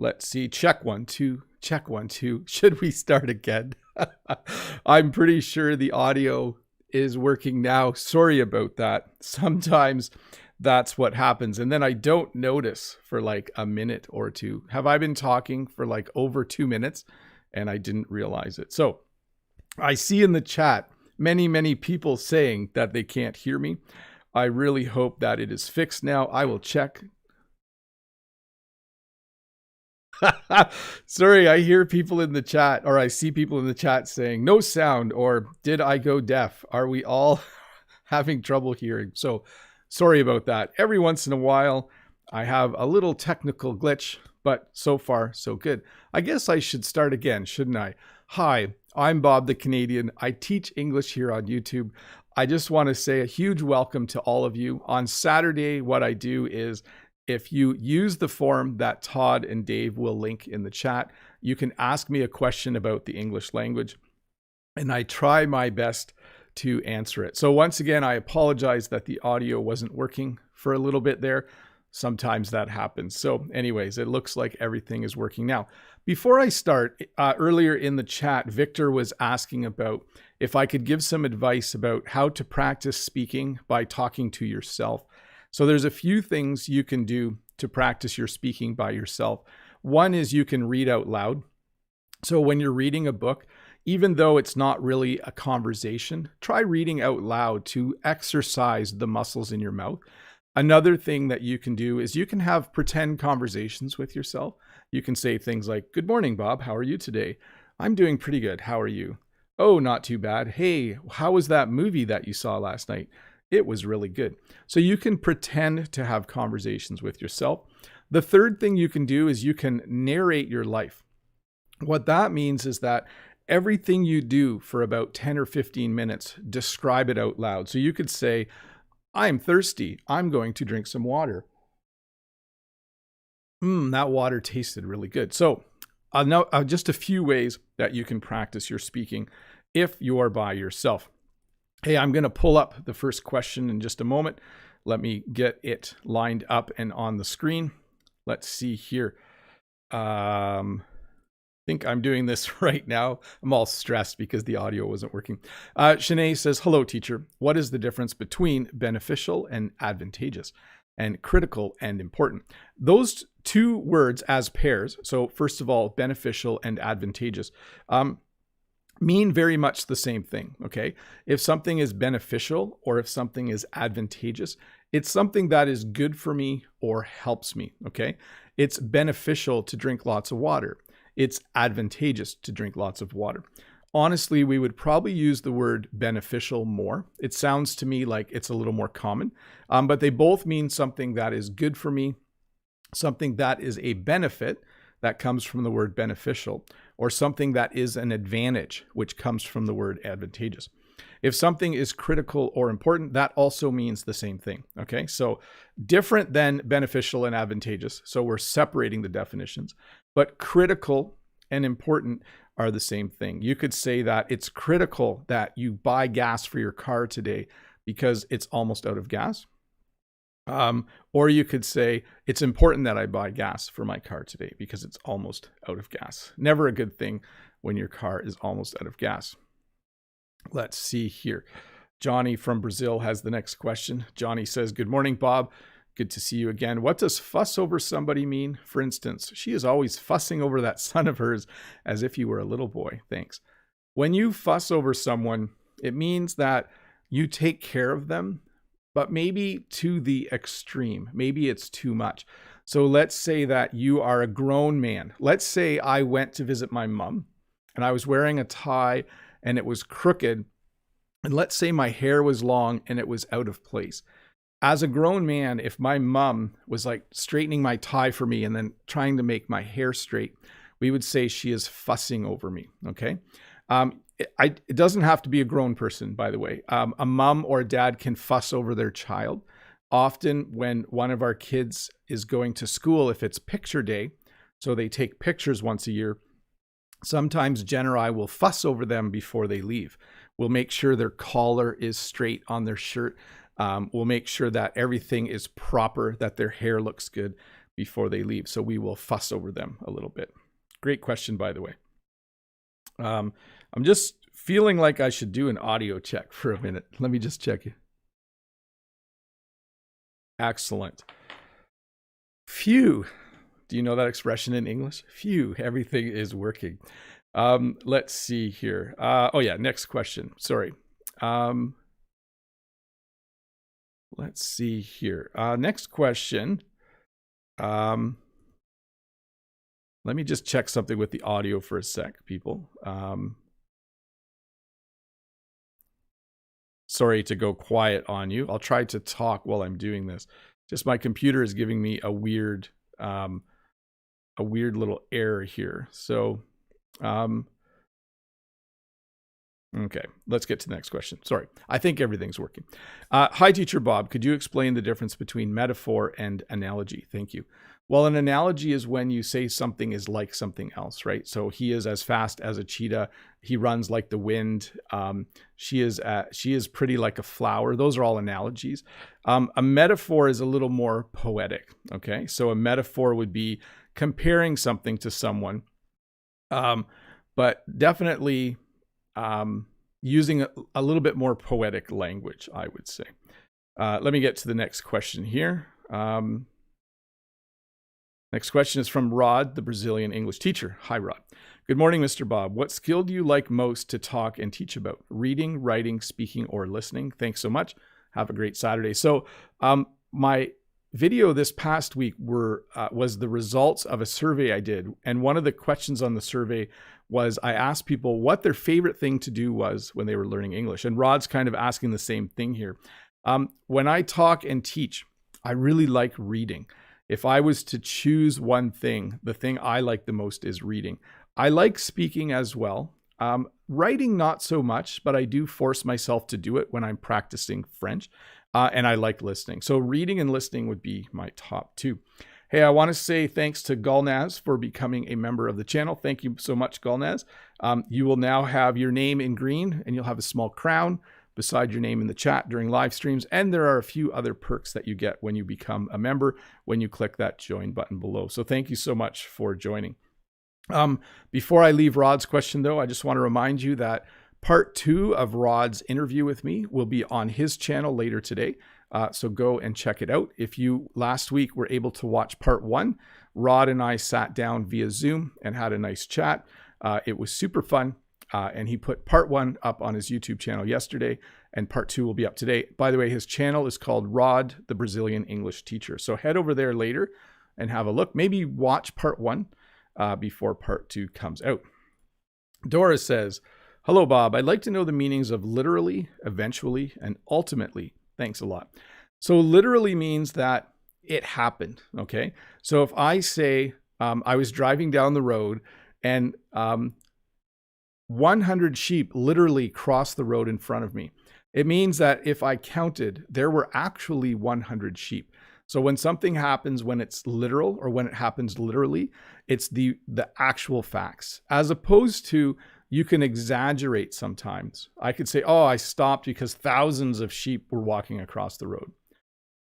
Let's see. Check 1, 2. Check 1, 2. Should we start again? I'm pretty sure the audio is working now. Sorry about that. Sometimes that's what happens. And then I don't notice for like a minute or two. Have I been talking for like over 2 minutes and I didn't realize it? So I see in the chat many people saying that they can't hear me. I really hope that it is fixed now. I will check. Sorry, I hear people in the chat, or I see people in the chat saying no sound, or did I go deaf? Are we all having trouble hearing? So sorry about that. Every once in a while, I have a little technical glitch, but so far, so good. I guess I should start again, shouldn't I? Hi, I'm Bob the Canadian. I teach English here on YouTube. I just want to say a huge welcome to all of you. On Saturday, what I do is if you use the form that Todd and Dave will link in the chat, you can ask me a question about the English language, and I try my best to answer it. So once again, I apologize that the audio wasn't working for a little bit there. Sometimes that happens. So anyways, it looks like everything is working now. Before I start, earlier in the chat, Victor was asking about if I could give some advice about how to practice speaking by talking to yourself. So there's a few things you can do to practice your speaking by yourself. One is you can read out loud. So when you're reading a book, even though it's not really a conversation, try reading out loud to exercise the muscles in your mouth. Another thing that you can do is you can have pretend conversations with yourself. You can say things like, "Good morning, Bob. How are you today?" "I'm doing pretty good. How are you?" "Oh, not too bad." "Hey, how was that movie that you saw last night?" "It was really good." So you can pretend to have conversations with yourself. The third thing you can do is you can narrate your life. What that means is that everything you do for about 10 or 15 minutes, describe it out loud. So you could say, "I'm thirsty. I'm going to drink some water. That water tasted really good." So now just a few ways that you can practice your speaking if you are by yourself. Hey, I'm going to pull up the first question in just a moment. Let me get it lined up and on the screen. Let's see here. I think I'm doing this right now. I'm all stressed because the audio wasn't working. Shanae says, "Hello, teacher. What is the difference between beneficial and advantageous, and critical and important?" Those two words as pairs, so first of all, beneficial and advantageous, mean very much the same thing, okay? If something is beneficial or if something is advantageous, it's something that is good for me or helps me, okay? It's beneficial to drink lots of water. It's advantageous to drink lots of water. Honestly, we would probably use the word beneficial more. It sounds to me like it's a little more common, but they both mean something that is good for me, something that is a benefit that comes from the word beneficial, or something that is an advantage, which comes from the word advantageous. If something is critical or important, that also means the same thing, okay? So different than beneficial and advantageous, so we're separating the definitions, but critical and important are the same thing. You could say that it's critical that you buy gas for your car today because it's almost out of gas. Or you could say, it's important that I buy gas for my car today because it's almost out of gas. Never a good thing when your car is almost out of gas. Let's see here. Johnny from Brazil has the next question. Johnny says, "Good morning, Bob. Good to see you again. What does fuss over somebody mean? For instance, she is always fussing over that son of hers as if you were a little boy. Thanks." When you fuss over someone, it means that you take care of them, but maybe to the extreme. Maybe it's too much. So let's say that you are a grown man. Let's say I went to visit my mom and I was wearing a tie and it was crooked. And let's say my hair was long and it was out of place. As a grown man, if my mom was like straightening my tie for me and then trying to make my hair straight, we would say she is fussing over me, okay? It doesn't have to be a grown person, by the way. A mom or a dad can fuss over their child. Often when one of our kids is going to school, if it's picture day, so they take pictures once a year, sometimes Jen or I will fuss over them before they leave. We'll make sure their collar is straight on their shirt. We'll make sure that everything is proper, that their hair looks good before they leave. So we will fuss over them a little bit. Great question, by the way. I'm just feeling like I should do an audio check for a minute. Let me just check it. Excellent. Phew. Do you know that expression in English? Phew, everything is working. Let's see here. Oh yeah, next question. Sorry. Let's see here. Next question. Let me just check something with the audio for a sec, people. Sorry to go quiet on you. I'll try to talk while I'm doing this. Just my computer is giving me a weird little error here. So, okay, let's get to the next question. Sorry, I think everything's working. Hi, Teacher Bob. Could you explain the difference between metaphor and analogy? Thank you. Well, an analogy is when you say something is like something else, right? So he is as fast as a cheetah. He runs like the wind. She is pretty like a flower. Those are all analogies. A metaphor is a little more poetic, okay? So a metaphor would be comparing something to someone, but definitely using a little bit more poetic language, I would say. Let me get to the next question here. Next question is from Rod, the Brazilian English teacher. Hi, Rod. Good morning, Mr. Bob. What skill do you like most to talk and teach about? Reading, writing, speaking, or listening? Thanks so much. Have a great Saturday. So my video this past week was the results of a survey I did. And one of the questions on the survey was I asked people what their favorite thing to do was when they were learning English. And Rod's kind of asking the same thing here. When I talk and teach, I really like reading. If I was to choose one thing, the thing I like the most is reading. I like speaking as well. Writing, not so much, but I do force myself to do it when I'm practicing French. And I like listening. So reading and listening would be my top two. Hey, I want to say thanks to Gulnaz for becoming a member of the channel. Thank you so much, Gulnaz. You will now have your name in green and you'll have a small crown beside your name in the chat during live streams. And there are a few other perks that you get when you become a member when you click that join button below. So thank you so much for joining. Before I leave Rod's question though, I just want to remind you that part 2 of Rod's interview with me will be on his channel later today. So go and check it out. If you last week were able to watch part 1, Rod and I sat down via Zoom and had a nice chat. It was super fun. And he put part 1 up on his YouTube channel yesterday, and part 2 will be up today. By the way, his channel is called Rod, the Brazilian English Teacher. So head over there later and have a look. Maybe watch part 1 before part 2 comes out. Dora says, hello, Bob. I'd like to know the meanings of literally, eventually, and ultimately. Thanks a lot. So literally means that it happened, okay? So if I say I was driving down the road and 100 sheep literally crossed the road in front of me. It means that if I counted, there were actually 100 sheep. So when something happens when it's literal or when it happens literally, it's the actual facts. As opposed to, you can exaggerate sometimes. I could say, oh, I stopped because thousands of sheep were walking across the road.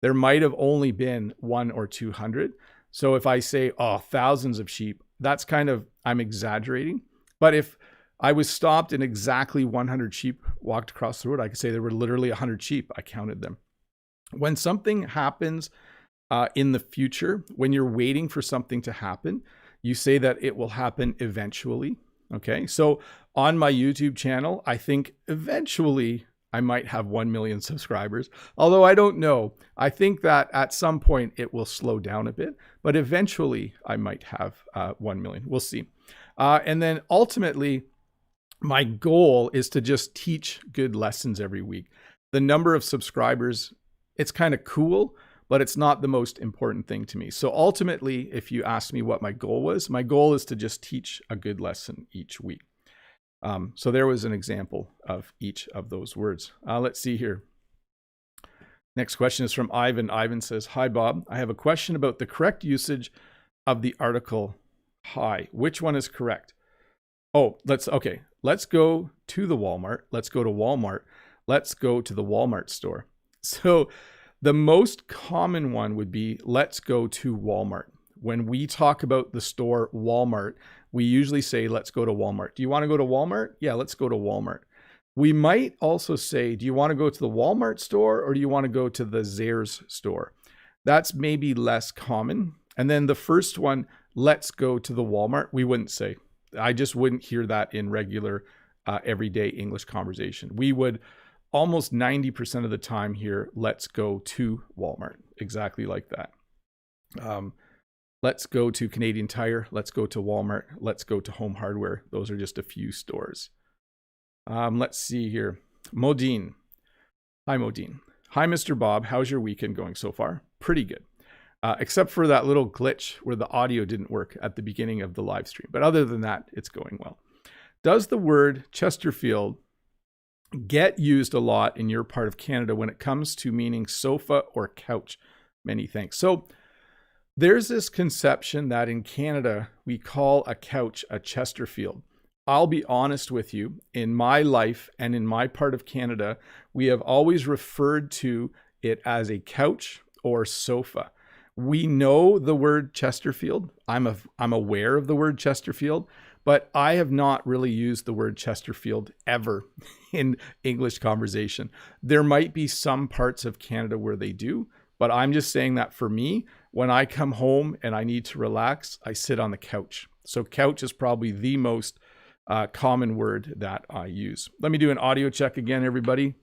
There might have only been 100 or 200. So if I say, oh, thousands of sheep, that's kind of, I'm exaggerating. But if I was stopped and exactly 100 sheep walked across the road, I could say there were literally 100 sheep. I counted them. When something happens in the future, when you're waiting for something to happen, you say that it will happen eventually. Okay, so on my YouTube channel, I think eventually I might have 1 million subscribers, although I don't know. I think that at some point it will slow down a bit, but eventually I might have 1 million. We'll see. And then ultimately, my goal is to just teach good lessons every week. The number of subscribers, it's kind of cool, but it's not the most important thing to me. So ultimately, if you ask me what my goal was, my goal is to just teach a good lesson each week. So there was an example of each of those words. Let's see here. Next question is from Ivan. Ivan says, hi, Bob. I have a question about the correct usage of the article hi. Which one is correct? Oh, let's go to the Walmart. Let's go to Walmart. Let's go to the Walmart store. So the most common one would be, let's go to Walmart. When we talk about the store Walmart, we usually say, let's go to Walmart. Do you want to go to Walmart? Yeah, let's go to Walmart. We might also say, do you want to go to the Walmart store or do you want to go to the Zehrs store? That's maybe less common. And then the first one, let's go to the Walmart, we wouldn't say. I just wouldn't hear that in regular, everyday English conversation. We would almost 90% of the time hear, let's go to Walmart, exactly like that. Let's go to Canadian Tire. Let's go to Walmart. Let's go to Home Hardware. Those are just a few stores. Let's see here. Modine. Hi, Modine. Hi, Mr. Bob. How's your weekend going so far? Pretty good. Except for that little glitch where the audio didn't work at the beginning of the live stream. But other than that, it's going well. Does the word Chesterfield get used a lot in your part of Canada when it comes to meaning sofa or couch? Many thanks. So there's this conception that in Canada, we call a couch a Chesterfield. I'll be honest with you, in my life and in my part of Canada, we have always referred to it as a couch or sofa. We know the word Chesterfield. I'm aware of the word Chesterfield, but I have not really used the word Chesterfield ever in English conversation. There might be some parts of Canada where they do, but I'm just saying that for me, when I come home and I need to relax, I sit on the couch. So couch is probably the most common word that I use. Let me do an audio check again, everybody.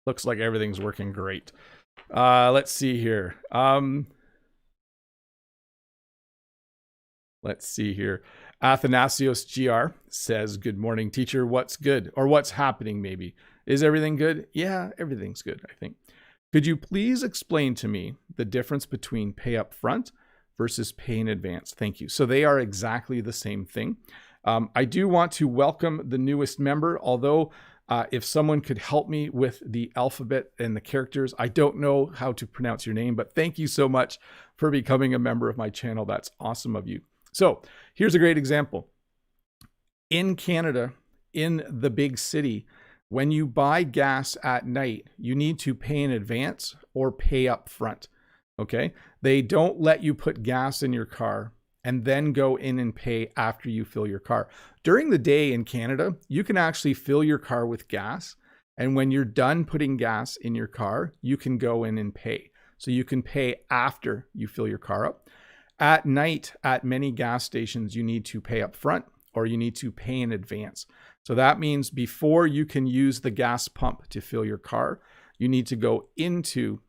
Looks like everything's working great. Let's see here. Let's see here. Athanasios GR says, good morning, teacher. What's good? Or what's happening, maybe? Is everything good? Yeah, everything's good, I think. Could you please explain to me the difference between pay up front versus pay in advance? Thank you. So they are exactly the same thing. I do want to welcome the newest member, although if someone could help me with the alphabet and the characters, I don't know how to pronounce your name, but thank you so much for becoming a member of my channel. That's awesome of you. So here's a great example. In Canada, in the big city, when you buy gas at night, you need to pay in advance or pay up front. Okay? They don't let you put gas in your car and then go in and pay after you fill your car. During the day in Canada, you can actually fill your car with gas. And when you're done putting gas in your car, you can go in and pay. So you can pay after you fill your car up. At night, at many gas stations, you need to pay up front or you need to pay in advance. So that means before you can use the gas pump to fill your car, you need to go into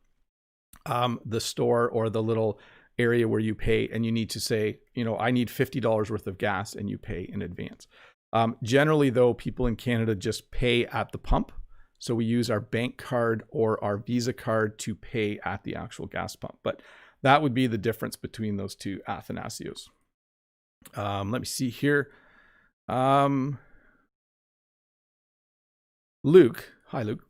the store or the little area where you pay, and you need to say, I need $50 worth of gas, and you pay in advance. Generally, though, people in Canada just pay at the pump. So we use our bank card or our Visa card to pay at the actual gas pump. But that would be the difference between those two, Athanasios. Let me see here. Luke. Hi, Luke.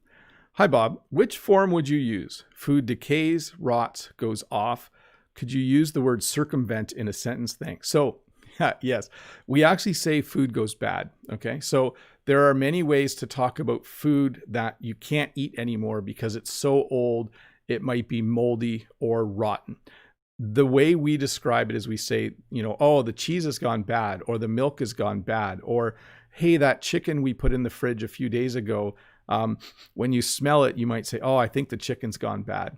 Hi, Bob. Which form would you use? Food decays, rots, goes off. Could you use the word circumvent in a sentence? Thanks. So, yes, we actually say food goes bad. Okay. So there are many ways to talk about food that you can't eat anymore because it's so old, it might be moldy or rotten. The way we describe it is we say, oh, the cheese has gone bad, or the milk has gone bad, or hey, that chicken we put in the fridge a few days ago, when you smell it, you might say, oh, I think the chicken's gone bad.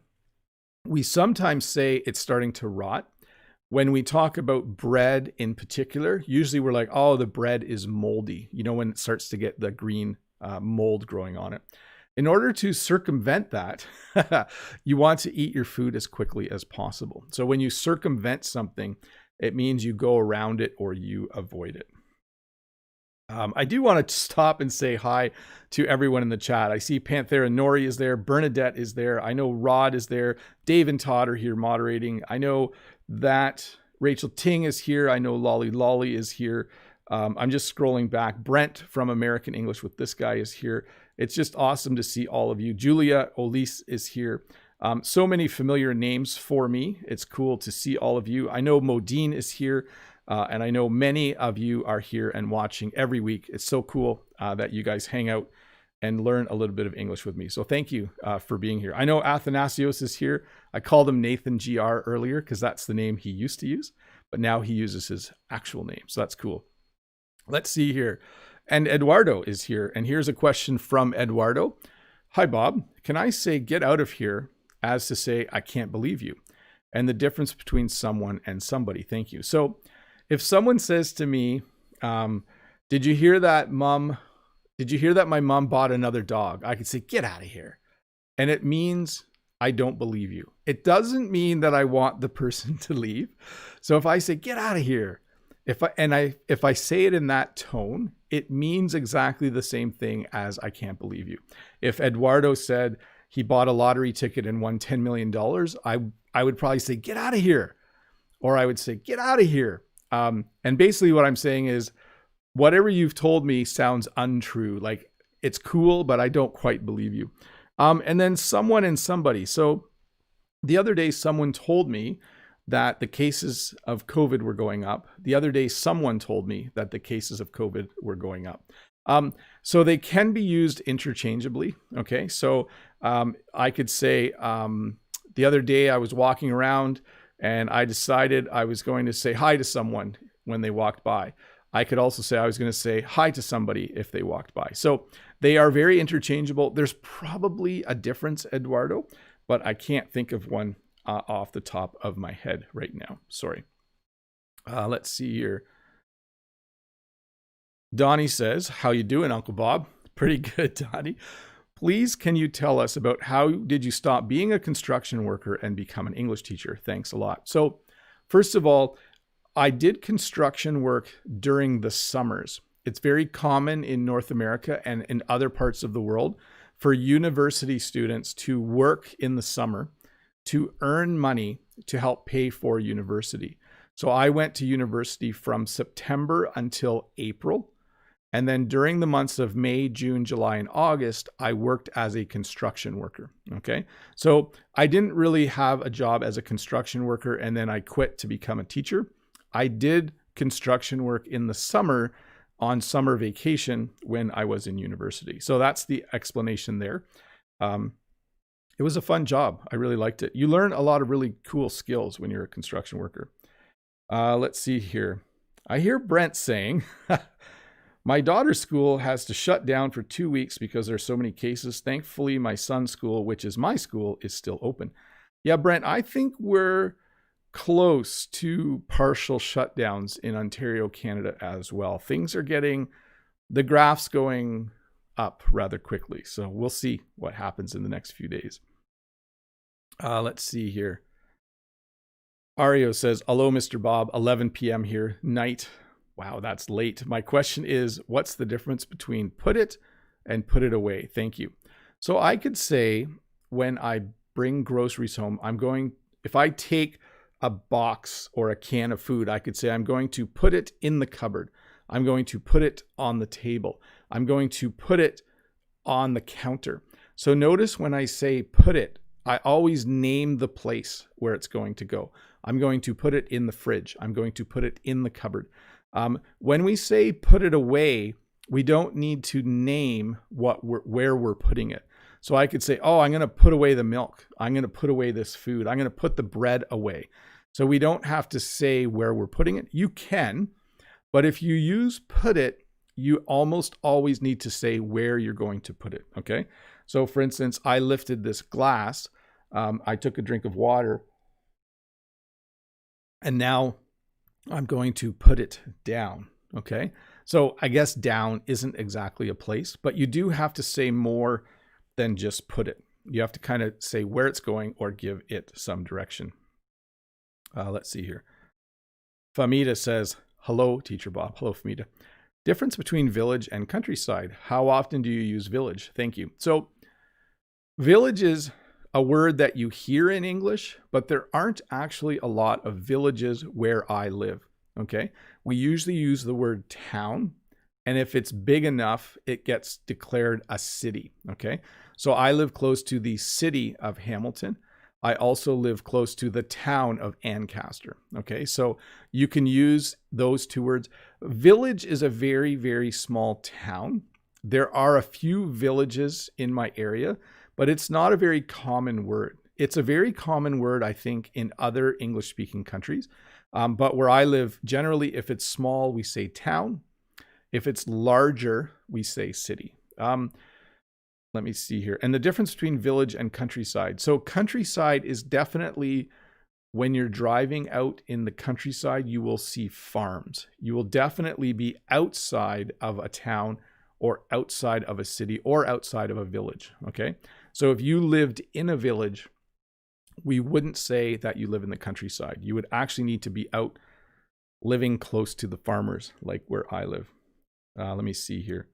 We sometimes say it's starting to rot. When we talk about bread in particular, usually we're like, oh, the bread is moldy, when it starts to get the green mold growing on it. In order to circumvent that, you want to eat your food as quickly as possible. So when you circumvent something, it means you go around it or you avoid it. I do want to stop and say hi to everyone in the chat. I see Panthera Nori is there. Bernadette is there. I know Rod is there. Dave and Todd are here moderating. I know that Rachel Ting is here. I know Lolly Lolly is here. I'm just scrolling back. Brent from American English with This Guy is here. It's just awesome to see all of you. Julia Olise is here. So many familiar names for me. It's cool to see all of you. I know Modine is here. And I know many of you are here and watching every week. It's so cool that you guys hang out and learn a little bit of English with me. So thank you for being here. I know Athanasios is here. I called him Nathan GR earlier because that's the name he used to use, but now he uses his actual name. So that's cool. Let's see here. And Eduardo is here. And here's a question from Eduardo. Hi, Bob. Can I say get out of here as to say I can't believe you? And the difference between someone and somebody. Thank you. So if someone says to me, did you hear that, Mom? Did you hear that my mom bought another dog? I could say, get out of here. And it means I don't believe you. It doesn't mean that I want the person to leave. So if I say, get out of here, if I say it in that tone, it means exactly the same thing as I can't believe you. If Eduardo said he bought a lottery ticket and won $10 million, I would probably say, get out of here. Or I would say, get out of here. And basically what I'm saying is, whatever you've told me sounds untrue. Like, it's cool, but I don't quite believe you. And then someone and somebody. So the other day, someone told me that the cases of COVID were going up. The other day, someone told me that the cases of COVID were going up. So they can be used interchangeably. Okay. So I could say, the other day I was walking around and I decided I was going to say hi to someone when they walked by. I could also say I was going to say hi to somebody if they walked by. So they are very interchangeable. There's probably a difference, Eduardo, but I can't think of one off the top of my head right now. Sorry. Let's see here. Donnie says, how you doing, Uncle Bob? Pretty good, Donnie. Please, can you tell us about how did you stop being a construction worker and become an English teacher? Thanks a lot. So first of all, I did construction work during the summers. It's very common in North America and in other parts of the world for university students to work in the summer to earn money to help pay for university. So I went to university from September until April. And then during the months of May, June, July, and August, I worked as a construction worker. Okay. So I didn't really have a job as a construction worker and then I quit to become a teacher. I did construction work in the summer on summer vacation when I was in university. So that's the explanation there. It was a fun job. I really liked it. You learn a lot of really cool skills when you're a construction worker. Let's see here. I hear Brent saying, my daughter's school has to shut down for 2 weeks because there's so many cases. Thankfully, my son's school, which is my school, is still open. Yeah, Brent, I think we're close to partial shutdowns in Ontario, Canada as well. Things are getting, the graph's going up rather quickly. So we'll see what happens in the next few days. Let's see here. Ario says, hello, Mr. Bob, 11 p.m. here, night. Wow, that's late. My question is, what's the difference between put it and put it away? Thank you. So I could say when I bring groceries home, if I take a box or a can of food, I could say I'm going to put it in the cupboard. I'm going to put it on the table. I'm going to put it on the counter. So notice when I say put it, I always name the place where it's going to go. I'm going to put it in the fridge. I'm going to put it in the cupboard. When we say put it away, we don't need to name where we're putting it. So I could say, oh, I'm going to put away the milk. I'm going to put away this food. I'm going to put the bread away. So we don't have to say where we're putting it. You can, but if you use put it, you almost always need to say where you're going to put it. Okay. So for instance, I lifted this glass. I took a drink of water and now I'm going to put it down. Okay. So I guess down isn't exactly a place, but you do have to say more than just put it. You have to kind of say where it's going or give it some direction. Let's see here. Famita says, hello, Teacher Bob. Hello, Famita. Difference between village and countryside. How often do you use village? Thank you. So village is a word that you hear in English, but there aren't actually a lot of villages where I live. Okay. We usually use the word town. And if it's big enough, it gets declared a city. Okay. So I live close to the city of Hamilton. I also live close to the town of Ancaster. Okay. So you can use those two words. Village is a very, very small town. There are a few villages in my area, but it's not a very common word. It's a very common word, I think, in other English-speaking countries. But where I live, generally, if it's small, we say town. If it's larger, we say city. Let me see here. And the difference between village and countryside. So countryside is definitely when you're driving out in the countryside, you will see farms. You will definitely be outside of a town or outside of a city or outside of a village. Okay. So if you lived in a village, we wouldn't say that you live in the countryside. You would actually need to be out living close to the farmers, like where I live. Let me see here.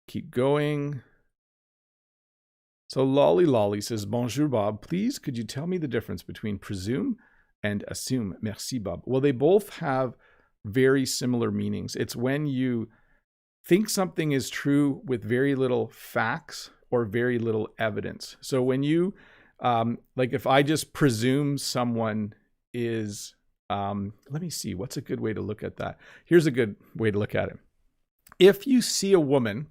Keep going. So Lolly Lolly says, Bonjour, Bob. Please, could you tell me the difference between presume and assume? Merci, Bob. Well, they both have very similar meanings. It's when you think something is true with very little facts or very little evidence. So when you, like if I just presume someone is, let me see, what's a good way to look at that? Here's a good way to look at it. If you see a woman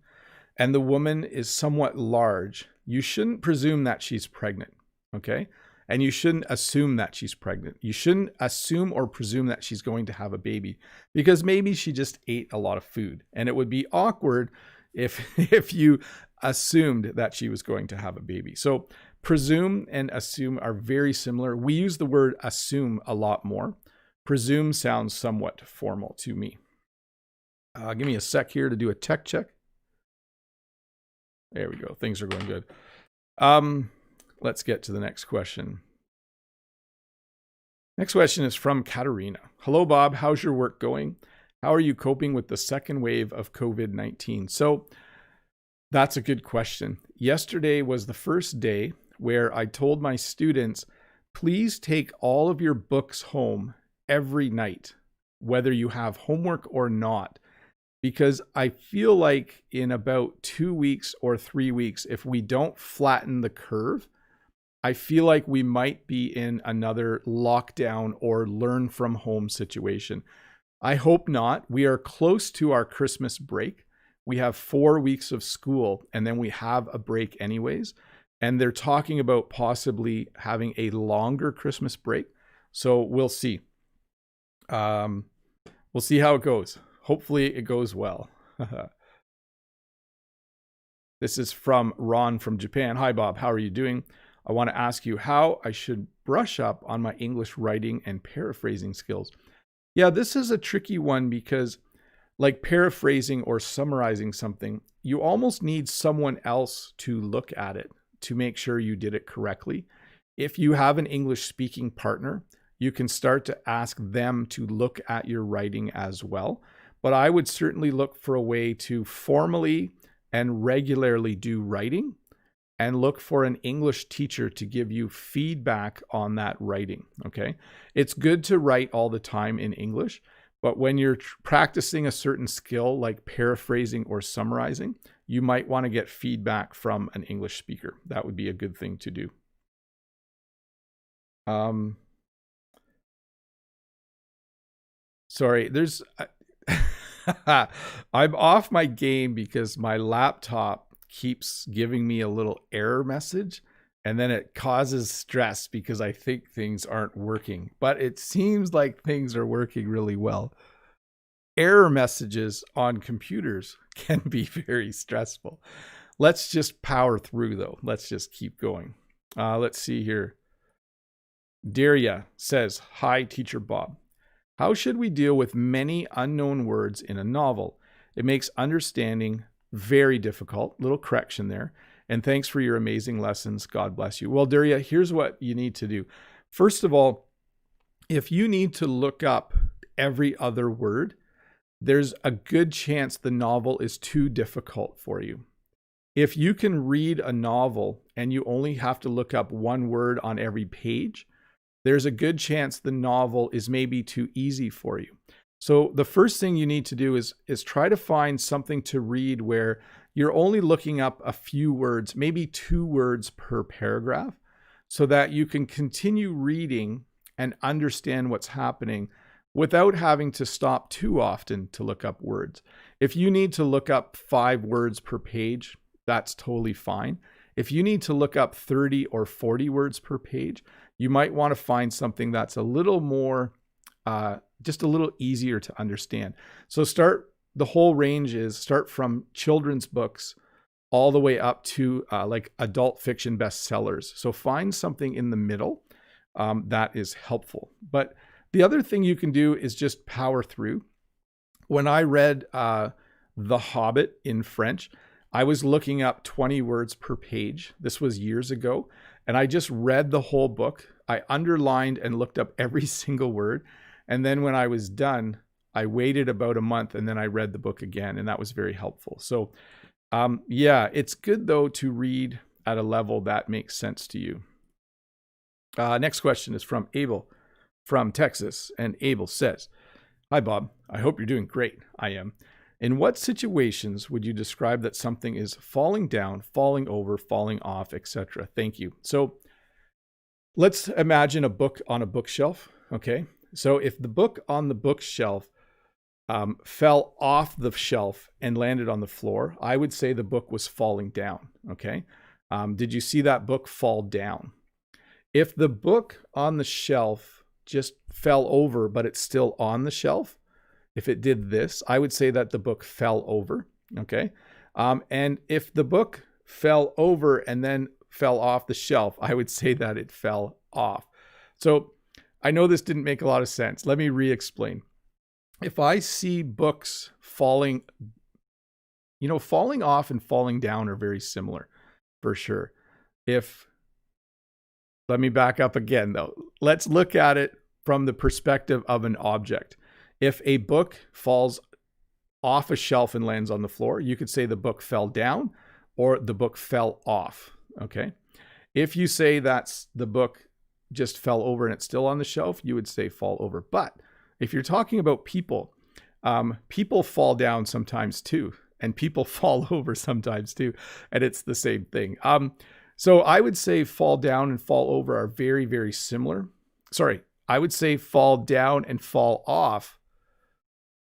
and the woman is somewhat large, you shouldn't presume that she's pregnant, okay? And you shouldn't assume that she's pregnant. You shouldn't assume or presume that she's going to have a baby because maybe she just ate a lot of food. And it would be awkward if you assumed that she was going to have a baby. So presume and assume are very similar. We use the word assume a lot more. Presume sounds somewhat formal to me. Give me a sec here to do a tech check. There we go. Things are going good. Let's get to the next question. Next question is from Katerina. Hello, Bob. How's your work going? How are you coping with the second wave of COVID-19? So that's a good question. Yesterday was the first day where I told my students, please take all of your books home every night, whether you have homework or not. Because I feel like in about 2 weeks or 3 weeks, if we don't flatten the curve, I feel like we might be in another lockdown or learn from home situation. I hope not. We are close to our Christmas break. We have 4 weeks of school and then we have a break anyways. And they're talking about possibly having a longer Christmas break. So we'll see. We'll see how it goes. Hopefully it goes well. This is from Ron from Japan. Hi, Bob. How are you doing? I want to ask you how I should brush up on my English writing and paraphrasing skills. Yeah, this is a tricky one because like paraphrasing or summarizing something, you almost need someone else to look at it to make sure you did it correctly. If you have an English speaking partner, you can start to ask them to look at your writing as well. But I would certainly look for a way to formally and regularly do writing and look for an English teacher to give you feedback on that writing, okay? It's good to write all the time in English, but when you're practicing a certain skill like paraphrasing or summarizing, you might want to get feedback from an English speaker. That would be a good thing to do. Sorry, there's... I'm off my game because my laptop keeps giving me a little error message and then it causes stress because I think things aren't working, but it seems like things are working really well. Error messages on computers can be very stressful. Let's just power through though. Let's just keep going. Let's see here. Daria says, hi, Teacher Bob. How should we deal with many unknown words in a novel? It makes understanding very difficult. Little correction there. And thanks for your amazing lessons. God bless you. Well, Daria, here's what you need to do. First of all, if you need to look up every other word, there's a good chance the novel is too difficult for you. If you can read a novel and you only have to look up one word on every page, there's a good chance the novel is maybe too easy for you. So the first thing you need to do is try to find something to read where you're only looking up a few words, maybe 2 words per paragraph, so that you can continue reading and understand what's happening without having to stop too often to look up words. If you need to look up 5 words per page, that's totally fine. If you need to look up 30 or 40 words per page, you might want to find something that's a little more, just a little easier to understand. So the whole range is start from children's books all the way up to like adult fiction bestsellers. So find something in the middle that is helpful. But the other thing you can do is just power through. When I read The Hobbit in French, I was looking up 20 words per page. This was years ago. And I just read the whole book. I underlined and looked up every single word. And then when I was done, I waited about a month and then I read the book again. And that was very helpful. So yeah, it's good though to read at a level that makes sense to you. Next question is from Abel from Texas. And Abel says, "Hi, Bob. I hope you're doing great." I am. "In what situations would you describe that something is falling down, falling over, falling off, etc.? Thank you." So let's imagine a book on a bookshelf. Okay. So if the book on the bookshelf fell off the shelf and landed on the floor, I would say the book was falling down. Okay. Did you see that book fall down? If the book on the shelf just fell over, but it's still on the shelf, if it did this, I would say that the book fell over. Okay. And if the book fell over and then fell off the shelf, I would say that it fell off. So I know this didn't make a lot of sense. Let me re-explain. If I see books falling, falling off and falling down are very similar for sure. Let me back up again though. Let's look at it from the perspective of an object. If a book falls off a shelf and lands on the floor, you could say the book fell down or the book fell off. Okay. If you say that's the book just fell over and it's still on the shelf, you would say fall over. But if you're talking about people, people fall down sometimes too, and people fall over sometimes too, and it's the same thing. So I would say fall down and fall over are very, very similar. Sorry, I would say fall down and fall off.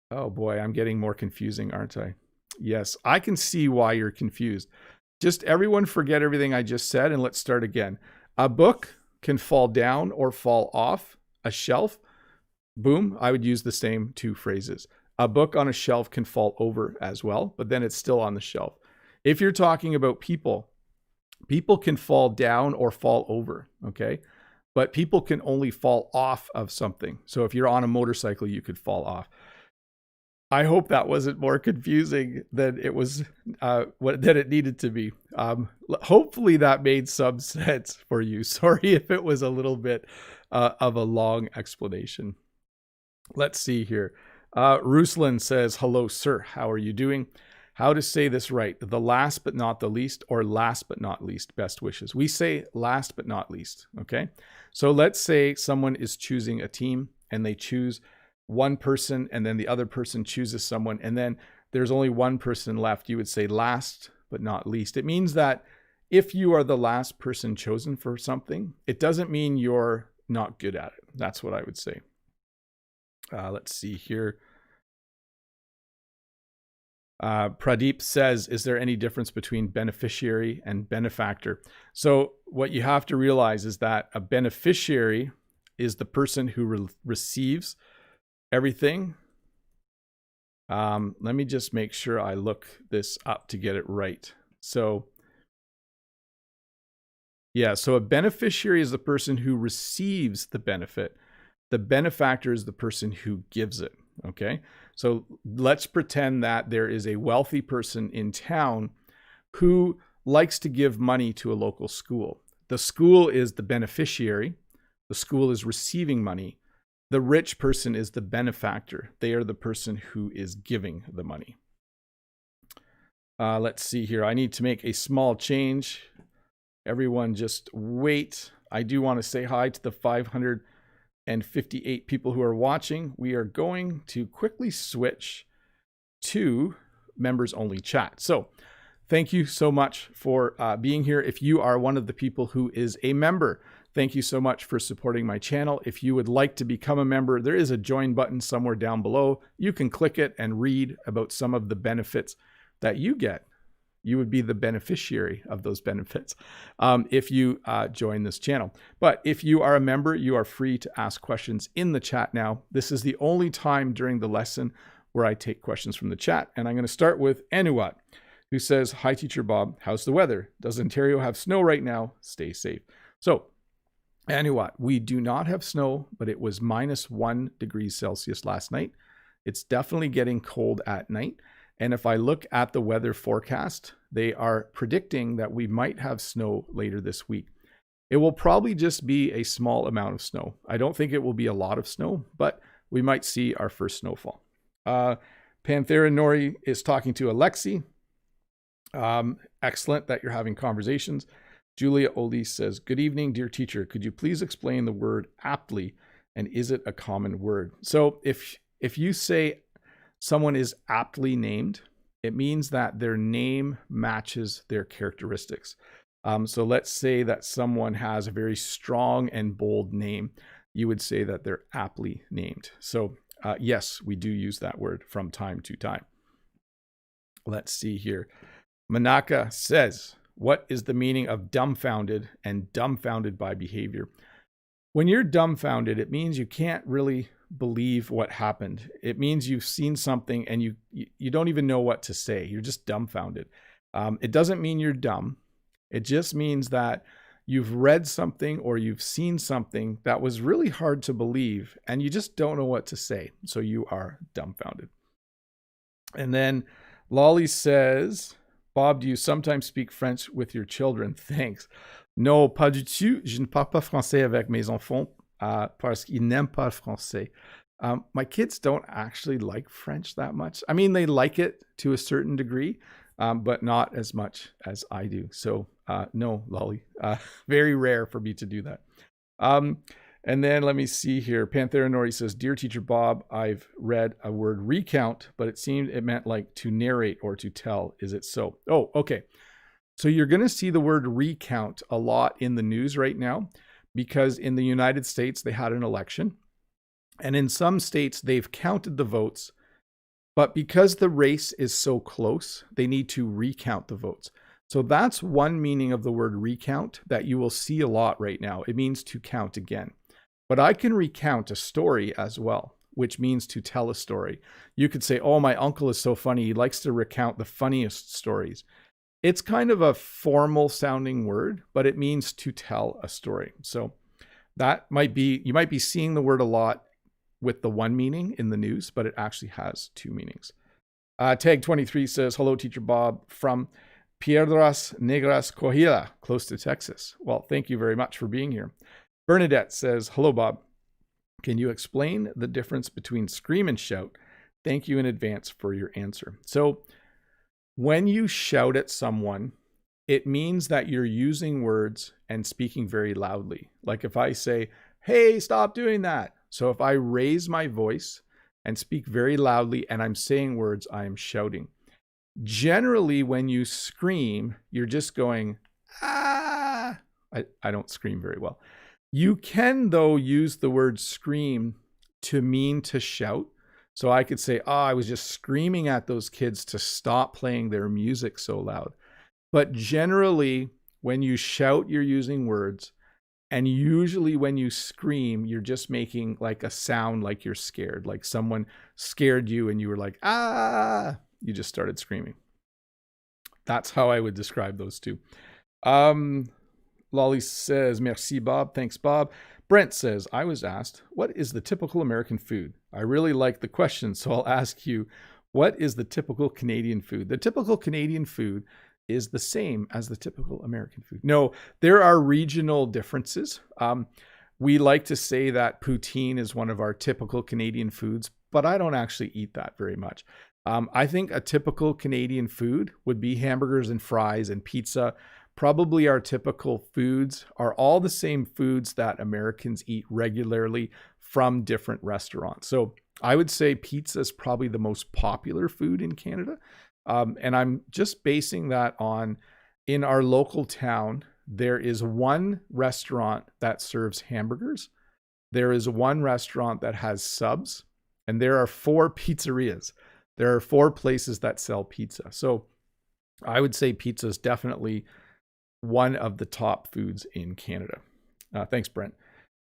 Oh boy, I'm getting more confusing, aren't I? Yes, I can see why you're confused. Just everyone forget everything I just said and let's start again. A book can fall down or fall off a shelf. Boom, I would use the same 2 phrases. A book on a shelf can fall over as well, but then it's still on the shelf. If you're talking about people, people can fall down or fall over, okay? But people can only fall off of something. So if you're on a motorcycle, you could fall off. I hope that wasn't more confusing than it was, than it needed to be. Hopefully that made some sense for you. Sorry if it was a little bit of a long explanation. Let's see here. Ruslan says, "Hello, sir. How are you doing? How to say this right? The last but not the least, or last but not least? Best wishes." We say last but not least. Okay. So let's say someone is choosing a team and they choose one person and then the other person chooses someone and then there's only one person left. You would say last but not least. It means that if you are the last person chosen for something, it doesn't mean you're not good at it. That's what I would say. Let's see here. Pradeep says, "Is there any difference between beneficiary and benefactor?" So what you have to realize is that a beneficiary is the person who receives everything. Let me just make sure I look this up to get it right. So yeah, so a beneficiary is the person who receives the benefit. The benefactor is the person who gives it. Okay. So let's pretend that there is a wealthy person in town who likes to give money to a local school. The school is the beneficiary. The school is receiving money. The rich person is the benefactor. They are the person who is giving the money. Let's see here. I need to make a small change. Everyone just wait. I do want to say hi to the 558 people who are watching. We are going to quickly switch to members only chat. So thank you so much for being here. If you are one of the people who is a member, thank you so much for supporting my channel. If you would like to become a member, there is a join button somewhere down below. You can click it and read about some of the benefits that you get. You would be the beneficiary of those benefits if you join this channel. But if you are a member, you are free to ask questions in the chat now. This is the only time during the lesson where I take questions from the chat. And I'm going to start with Anuat, who says, "Hi, Teacher Bob. How's the weather? Does Ontario have snow right now? Stay safe." So, Anuat, we do not have snow, but it was -1 degrees Celsius last night. It's definitely getting cold at night. And if I look at the weather forecast, they are predicting that we might have snow later this week. It will probably just be a small amount of snow. I don't think it will be a lot of snow, but we might see our first snowfall. Panthera Nori is talking to Alexi. Excellent that you're having conversations. Julia Oli says, "Good evening, dear teacher. Could you please explain the word aptly, and is it a common word?" So if you say someone is aptly named, it means that their name matches their characteristics. So let's say that someone has a very strong and bold name. You would say that they're aptly named. So yes, we do use that word from time to time. Let's see here. Manaka says, "What is the meaning of dumbfounded and dumbfounded by behavior?" When you're dumbfounded, it means you can't really believe what happened. It means you've seen something and you don't even know what to say. You're just dumbfounded. It doesn't mean you're dumb. It just means that you've read something or you've seen something that was really hard to believe and you just don't know what to say. So you are dumbfounded. And then Lolly says, "Bob, do you sometimes speak French with your children? Thanks." No, pas du tout. Je ne parle pas français avec mes enfants parce qu'ils n'aiment pas le français. My kids don't actually like French that much. I mean, they like it to a certain degree, but not as much as I do. So no, Lolly. Very rare for me to do that. And then let me see here. Panthera Nori says, "Dear Teacher Bob, I've read a word recount, but it seemed it meant like to narrate or to tell. Is it so?" Oh, okay. So you're going to see the word recount a lot in the news right now because in the United States, they had an election. And in some states, they've counted the votes. But because the race is so close, they need to recount the votes. So that's one meaning of the word recount that you will see a lot right now. It means to count again. But I can recount a story as well, which means to tell a story. You could say, "Oh, my uncle is so funny. He likes to recount the funniest stories." It's kind of a formal sounding word, but it means to tell a story. So that might be, you might be seeing the word a lot with the one meaning in the news, but it actually has two meanings. Tag 23 says, "Hello, Teacher Bob from Piedras Negras, Coahuila, close to Texas." Well, thank you very much for being here. Bernadette says, "Hello, Bob. Can you explain the difference between scream and shout? Thank you in advance for your answer." So when you shout at someone, it means that you're using words and speaking very loudly. Like if I say, "Hey, stop doing that." So if I raise my voice and speak very loudly and I'm saying words, I am shouting. Generally, when you scream, you're just going, "Ah." I don't scream very well. You can, though, use the word scream to mean to shout. So I could say, "Oh, I was just screaming at those kids to stop playing their music so loud." But generally, when you shout, you're using words. And usually when you scream, you're just making like a sound like you're scared. Like someone scared you and you were like, "Ah," you just started screaming. That's how I would describe those two. Lolly says, "Merci, Bob." Thanks, Bob. Brent says, "I was asked, what is the typical American food? I really like the question, so I'll ask you, what is the typical Canadian food?" The typical Canadian food is the same as the typical American food. No, there are regional differences. We like to say that poutine is one of our typical Canadian foods, but I don't actually eat that very much. I think a typical Canadian food would be hamburgers and fries and pizza. Probably our typical foods are all the same foods that Americans eat regularly from different restaurants. So I would say pizza is probably the most popular food in Canada. And I'm just basing that on, in our local town, there is one restaurant that serves hamburgers. There is one restaurant that has subs, and there are 4 pizzerias. There are 4 places that sell pizza. So I would say pizza is definitely one of the top foods in Canada. Thanks, Brent.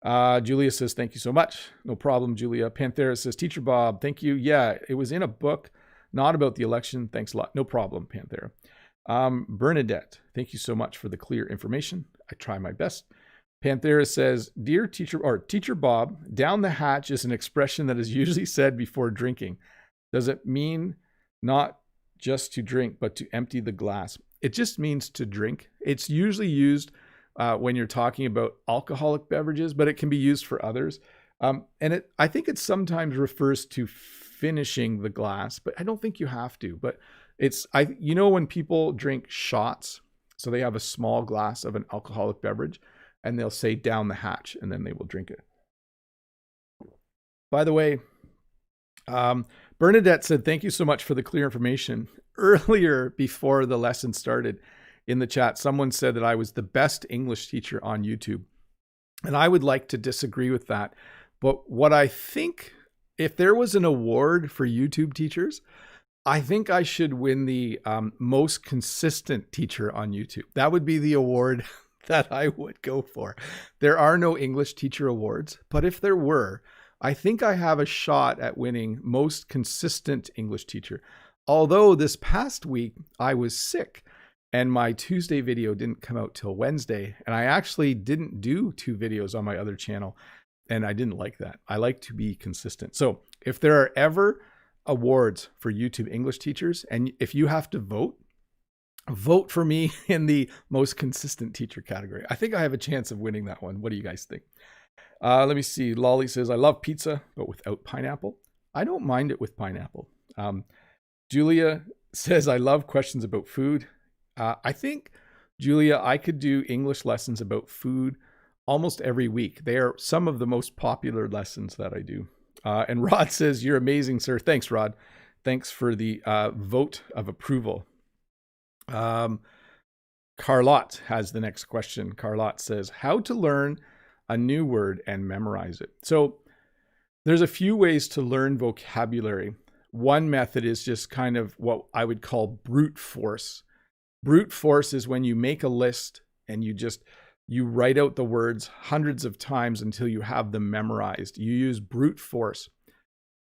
Julia says, thank you so much. No problem, Julia. Panthera says, Teacher Bob, thank you. Yeah, it was in a book, not about the election. Thanks a lot. No problem, Panthera. Bernadette, thank you so much for the clear information. I try my best. Panthera says, Dear Teacher Bob, down the hatch is an expression that is usually said before drinking. Does it mean not just to drink, but to empty the glass? It just means to drink. It's usually used when you're talking about alcoholic beverages, but it can be used for others. I think it sometimes refers to finishing the glass, but I don't think you have to. But when people drink shots, so they have a small glass of an alcoholic beverage, and they'll say down the hatch, and then they will drink it. By the way, Bernadette said, thank you so much for the clear information. Earlier, before the lesson started, in the chat, someone said that I was the best English teacher on YouTube. And I would like to disagree with that. But what I think, if there was an award for YouTube teachers, I think I should win the most consistent teacher on YouTube. That would be the award that I would go for. There are no English teacher awards, but if there were, I think I have a shot at winning most consistent English teacher. Although this past week I was sick and my Tuesday video didn't come out till Wednesday, and I actually didn't do 2 videos on my other channel, and I didn't like that. I like to be consistent. So if there are ever awards for YouTube English teachers, and if you have to vote for me in the most consistent teacher category. I think I have a chance of winning that one. What do you guys think? Let me see. Lolly says, I love pizza, but without pineapple. I don't mind it with pineapple. Julia says, I love questions about food. I think, Julia, I could do English lessons about food almost every week. They are some of the most popular lessons that I do. And Rod says, you're amazing, sir. Thanks, Rod. Thanks for the vote of approval. Carlotte has the next question. Carlotte says, how to learn a new word and memorize it. So there's a few ways to learn vocabulary. One method is just kind of what I would call brute force. Brute force is when you make a list and you write out the words hundreds of times until you have them memorized. You use brute force.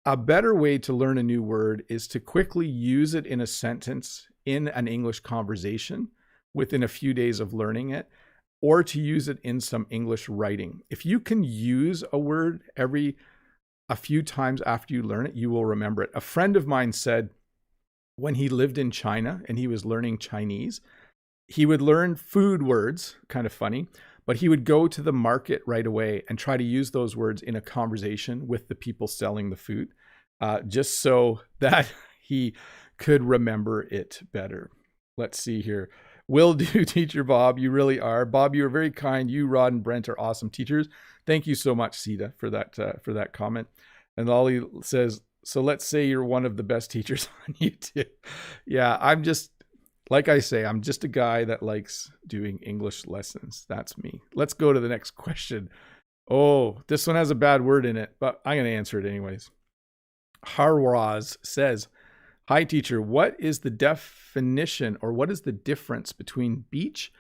A better way to learn a new word is to quickly use it in a sentence in an English conversation within a few days of learning it, or to use it in some English writing. If you can use a word a few times after you learn it, you will remember it. A friend of mine said when he lived in China and he was learning Chinese, he would learn food words, kind of funny, but he would go to the market right away and try to use those words in a conversation with the people selling the food, just so that he could remember it better. Let's see here. Will do, Teacher Bob. You really are. Bob, you are very kind. You, Rod, and Brent are awesome teachers. Thank you so much, Sita, for that comment. And Lolly says, so let's say you're one of the best teachers on YouTube. Yeah, like I say, I'm just a guy that likes doing English lessons. That's me. Let's go to the next question. Oh, this one has a bad word in it, but I'm going to answer it anyways. Harwaz says, hi, teacher. What is the definition or what is the difference between beach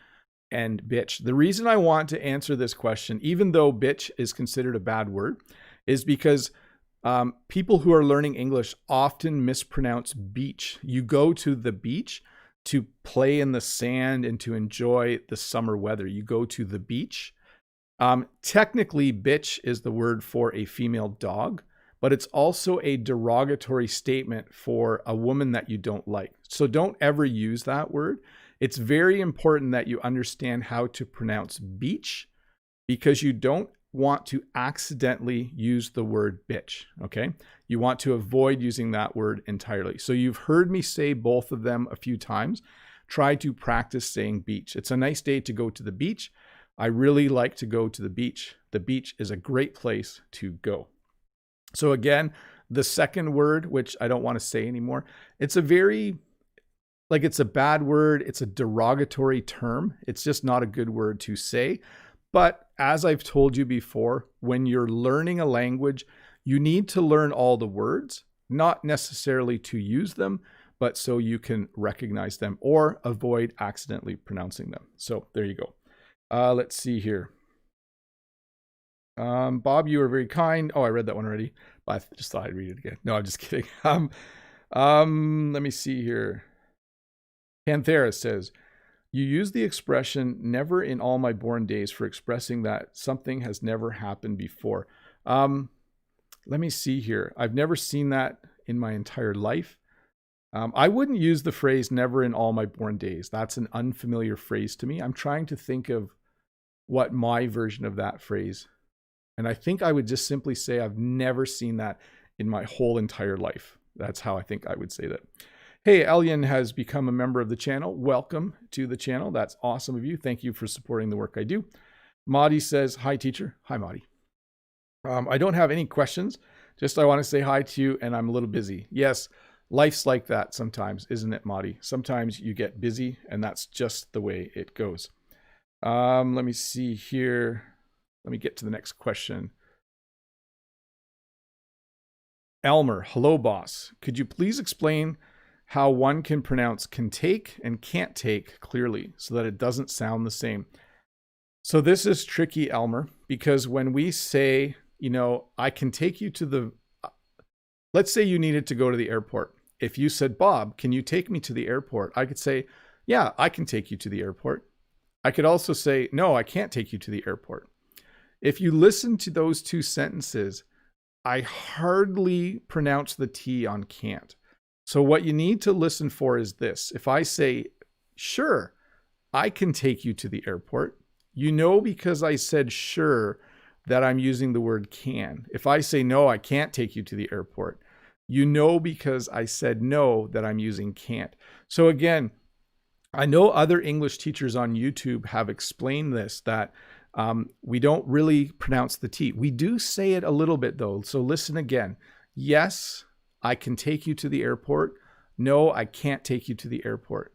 and bitch? The reason I want to answer this question, even though bitch is considered a bad word, is because people who are learning English often mispronounce beach. You go to the beach to play in the sand and to enjoy the summer weather. You go to the beach. Technically, bitch is the word for a female dog, but it's also a derogatory statement for a woman that you don't like. So don't ever use that word. It's very important that you understand how to pronounce beach, because you don't want to accidentally use the word bitch, okay? You want to avoid using that word entirely. So you've heard me say both of them a few times. Try to practice saying beach. It's a nice day to go to the beach. I really like to go to the beach. The beach is a great place to go. So again, the second word, which I don't want to say anymore, it's a very like it's a bad word. It's a derogatory term. It's just not a good word to say. But as I've told you before, when you're learning a language, you need to learn all the words, not necessarily to use them, but so you can recognize them or avoid accidentally pronouncing them. So there you go. Let's see here. Bob, you were very kind. Oh, I read that one already, but I just thought I'd read it again. No, I'm just kidding. Let me see here. Panthera says, you use the expression never in all my born days for expressing that something has never happened before. Let me see here. I've never seen that in my entire life. I wouldn't use the phrase never in all my born days. That's an unfamiliar phrase to me. I'm trying to think of what my version of that phrase. And I think I would just simply say I've never seen that in my whole entire life. That's how I think I would say that. Hey, Elian has become a member of the channel. Welcome to the channel. That's awesome of you. Thank you for supporting the work I do. Madi says, hi, teacher. Hi, Madi. I don't have any questions. Just I want to say hi to you, and I'm a little busy. Yes, life's like that sometimes, isn't it, Madi? Sometimes you get busy, and that's just the way it goes. Let me see here. Let me get to the next question. Elmer, hello, boss. Could you please explain how one can pronounce can take and can't take clearly so that it doesn't sound the same? So this is tricky, Elmer, because when we say, you know, I can take you to the, let's say you needed to go to the airport. If you said, Bob, can you take me to the airport? I could say, yeah, I can take you to the airport. I could also say, no, I can't take you to the airport. If you listen to those two sentences, I hardly pronounce the T on can't. So what you need to listen for is this. If I say, sure, I can take you to the airport, you know, because I said sure, that I'm using the word can. If I say, no, I can't take you to the airport, you know, because I said no, that I'm using can't. So again, I know other English teachers on YouTube have explained this, that we don't really pronounce the T. We do say it a little bit though. So listen again. Yes, I can take you to the airport. No, I can't take you to the airport.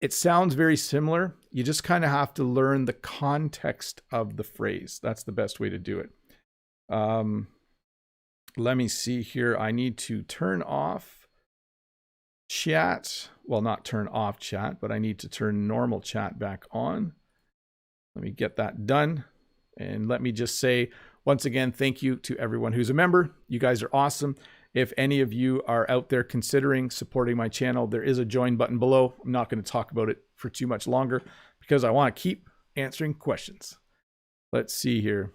It sounds very similar. You just kind of have to learn the context of the phrase. That's the best way to do it. Let me see here. I need to turn off chat. Well, not turn off chat, but I need to turn normal chat back on. Let me get that done. And let me just say, once again, thank you to everyone who's a member. You guys are awesome. If any of you are out there considering supporting my channel, there is a join button below. I'm not going to talk about it for too much longer because I want to keep answering questions. Let's see here.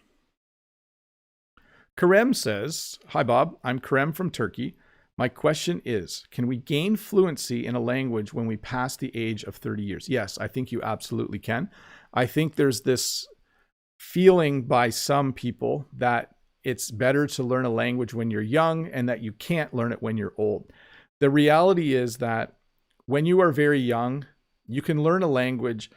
Karem says, hi, Bob. I'm Karem from Turkey. My question is, can we gain fluency in a language when we pass the age of 30 years? Yes, I think you absolutely can. I think there's this feeling by some people that it's better to learn a language when you're young and that you can't learn it when you're old. The reality is that when you are very young, you can learn a language,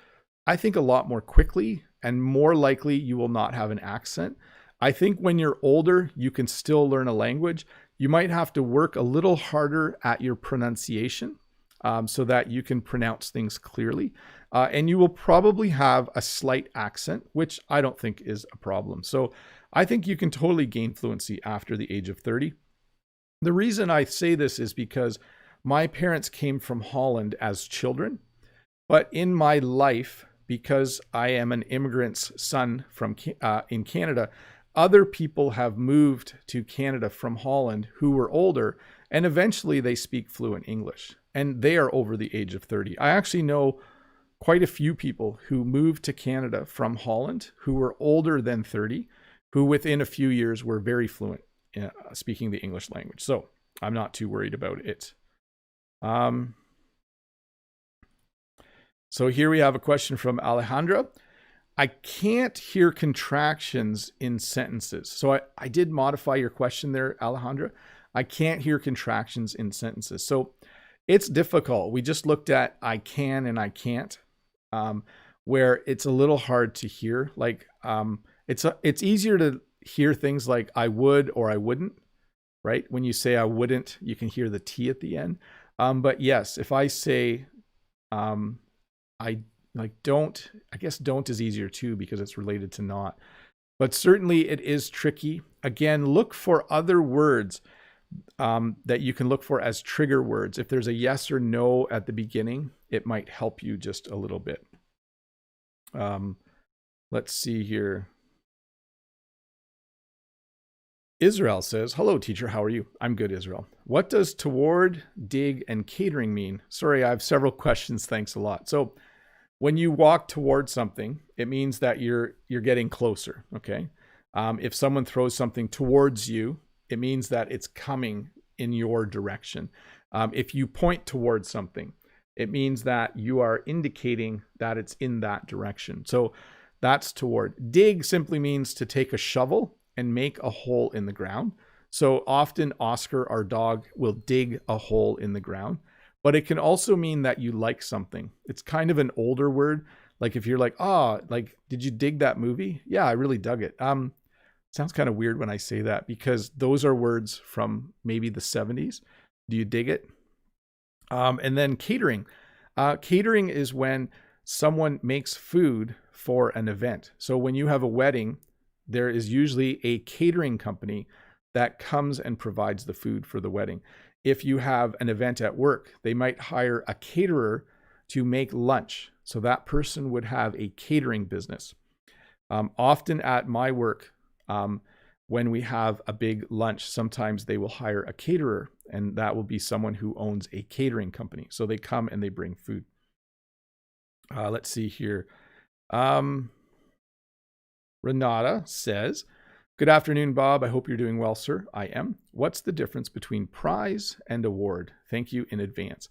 I think, a lot more quickly, and more likely you will not have an accent. I think when you're older, you can still learn a language. You might have to work a little harder at your pronunciation so that you can pronounce things clearly. And you will probably have a slight accent, which I don't think is a problem. So I think you can totally gain fluency after the age of 30. The reason I say this is because my parents came from Holland as children, but in my life, because I am an immigrant's son from in Canada, other people have moved to Canada from Holland who were older, and eventually they speak fluent English, and they are over the age of 30. I actually know quite a few people who moved to Canada from Holland who were older than 30, who within a few years were very fluent in speaking the English language. So I'm not too worried about it. So here we have a question from Alejandra. I can't hear contractions in sentences. So I did modify your question there, Alejandra. I can't hear contractions in sentences. So it's difficult. We just looked at I can and I can't, where it's a little hard to hear. Like it's easier to hear things like I would or I wouldn't, right? When you say I wouldn't, you can hear the T at the end. But yes, if I say, I like don't, I guess don't is easier too because it's related to not. But certainly it is tricky. Again, look for other words that you can look for as trigger words. If there's a yes or no at the beginning, it might help you just a little bit. Let's see here. Israel says, hello, teacher. How are you? I'm good, Israel. What does toward, dig, and catering mean? Sorry, I have several questions. Thanks a lot. So when you walk towards something, it means that you're getting closer, okay? If someone throws something towards you, it means that it's coming in your direction. If you point towards something, it means that you are indicating that it's in that direction. So that's toward. Dig simply means to take a shovel and make a hole in the ground. So often Oscar, our dog, will dig a hole in the ground. But it can also mean that you like something. It's kind of an older word. Like if you're like, oh, like, did you dig that movie? Yeah, I really dug it. Sounds kind of weird when I say that because those are words from maybe the 70s. Do you dig it? And then catering. Catering is when someone makes food for an event. So when you have a wedding, there is usually a catering company that comes and provides the food for the wedding. If you have an event at work, they might hire a caterer to make lunch. So that person would have a catering business. Often at my work, when we have a big lunch, sometimes they will hire a caterer, and that will be someone who owns a catering company. So they come and they bring food. Let's see here. Renata says, good afternoon, Bob. I hope you're doing well, sir. I am. What's the difference between prize and award? Thank you in advance.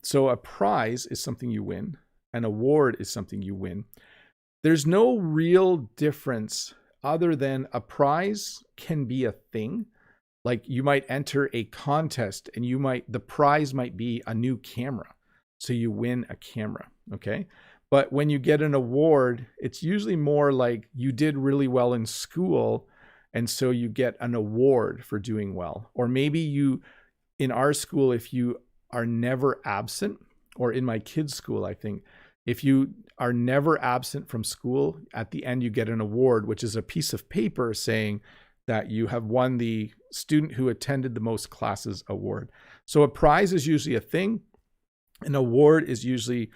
So a prize is something you win. An award is something you win. There's no real difference other than a prize can be a thing. Like you might enter a contest and the prize might be a new camera. So you win a camera, okay? But when you get an award, it's usually more like you did really well in school, and so you get an award for doing well. Or maybe in our school, if you are never absent, or in my kids' school, I think, if you are never absent from school, at the end you get an award, which is a piece of paper saying that you have won the student who attended the most classes award. So a prize is usually a thing. An award is usually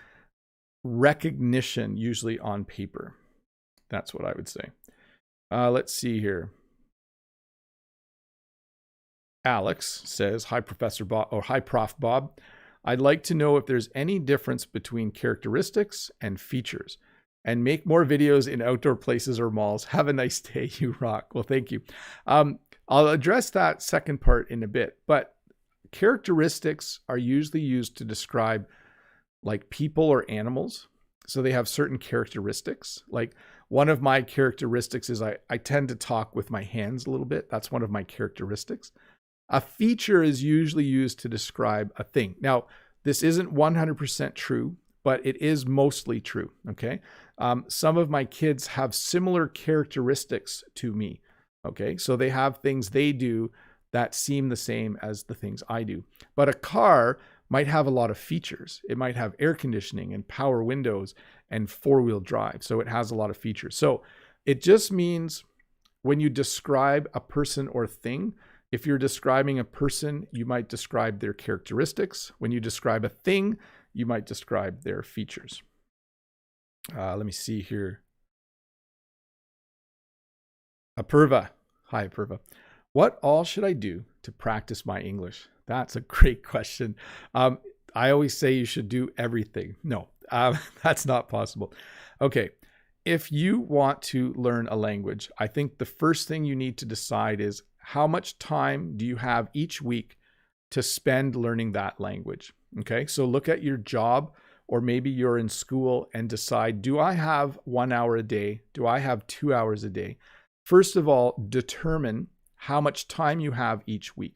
recognition, usually on paper. That's what I would say. Let's see here. Alex says, hi, Professor Bob, or hi, Prof. Bob. I'd like to know if there's any difference between characteristics and features, and make more videos in outdoor places or malls. Have a nice day. You rock. Well, thank you. I'll address that second part in a bit, but characteristics are usually used to describe like people or animals. So they have certain characteristics. Like one of my characteristics is I tend to talk with my hands a little bit. That's one of my characteristics. A feature is usually used to describe a thing. Now, this isn't 100% true, but it is mostly true, okay? Some of my kids have similar characteristics to me, okay? So they have things they do that seem the same as the things I do. But a car might have a lot of features. It might have air conditioning and power windows and four-wheel drive. So it has a lot of features. So it just means when you describe a person or thing, if you're describing a person, you might describe their characteristics. When you describe a thing, you might describe their features. Let me see here. Apurva. Hi, Apurva. What all should I do to practice my English? That's a great question. I always say you should do everything. No, that's not possible. Okay. If you want to learn a language, I think the first thing you need to decide is how much time do you have each week to spend learning that language? Okay. So look at your job, or maybe you're in school, and decide, do I have 1 hour a day? Do I have 2 hours a day? First of all, determine how much time you have each week.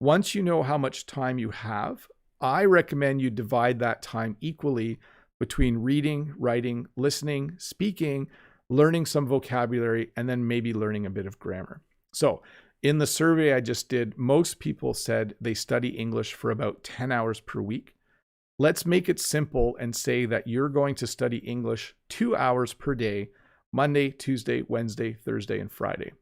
Once you know how much time you have, I recommend you divide that time equally between reading, writing, listening, speaking, learning some vocabulary, and then maybe learning a bit of grammar. So In the survey I just did, most people said they study English for about 10 hours per week. Let's make it simple and say that you're going to study English 2 hours per day, Monday, Tuesday, Wednesday, Thursday, and Friday.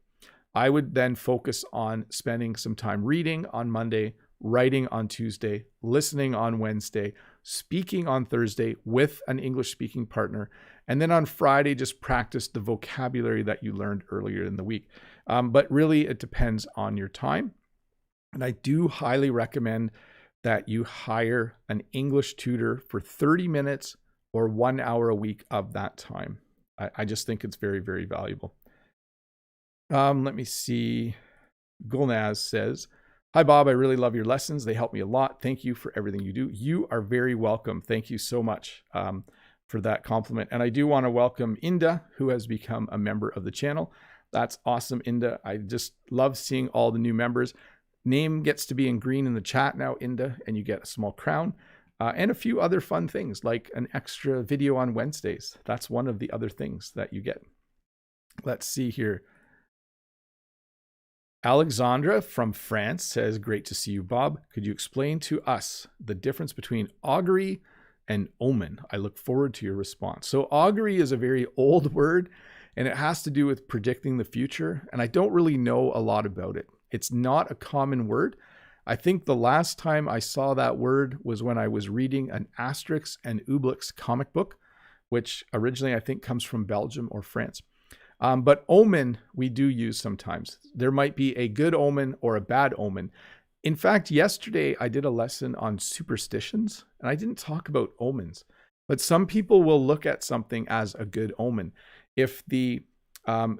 I would then focus on spending some time reading on Monday, writing on Tuesday, listening on Wednesday, speaking on Thursday with an English speaking partner, and then on Friday, just practice the vocabulary that you learned earlier in the week. But really, it depends on your time. And I do highly recommend that you hire an English tutor for 30 minutes or 1 hour a week of that time. I just think it's very, very valuable. Let me see. Gulnaz says, "Hi, Bob. I really love your lessons. They help me a lot. Thank you for everything you do." You are very welcome. Thank you so much for that compliment. And I do want to welcome Inda, who has become a member of the channel. That's awesome, Inda. I just love seeing all the new members. Name gets to be in green in the chat now, Inda, and you get a small crown and a few other fun things like an extra video on Wednesdays. That's one of the other things that you get. Let's see here. Alexandra from France says, "Great to see you, Bob. Could you explain to us the difference between augury and omen? I look forward to your response." So augury is a very old word, and it has to do with predicting the future. And I don't really know a lot about it. It's not a common word. I think the last time I saw that word was when I was reading an Asterix and Obelix comic book, which originally I think comes from Belgium or France. But omen, we do use sometimes. There might be a good omen or a bad omen. In fact, yesterday I did a lesson on superstitions, and I didn't talk about omens. But some people will look at something as a good omen. If the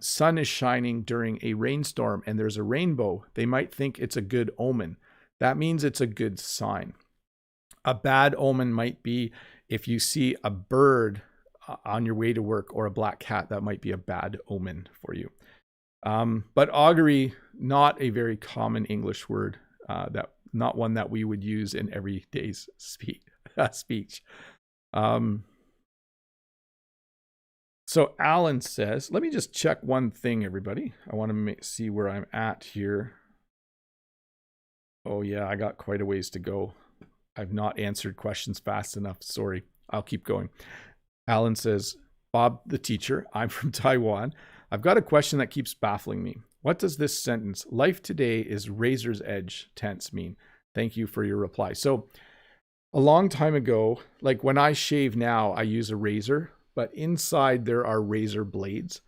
sun is shining during a rainstorm and there's a rainbow, they might think it's a good omen. That means it's a good sign. A bad omen might be if you see a bird on your way to work or a black cat, that might be a bad omen for you. But augury, not a very common English word, not one that we would use in everyday's speech. So Alan says, let me just check one thing, everybody. I want to see where I'm at here. Oh yeah, I got quite a ways to go. I've not answered questions fast enough. Sorry, I'll keep going. Alan says, "Bob the teacher, I'm from Taiwan. I've got a question that keeps baffling me. What does this sentence, 'Life today is razor's edge' tense mean? Thank you for your reply." So a long time ago, like when I shave now, I use a razor, but inside there are razor blades.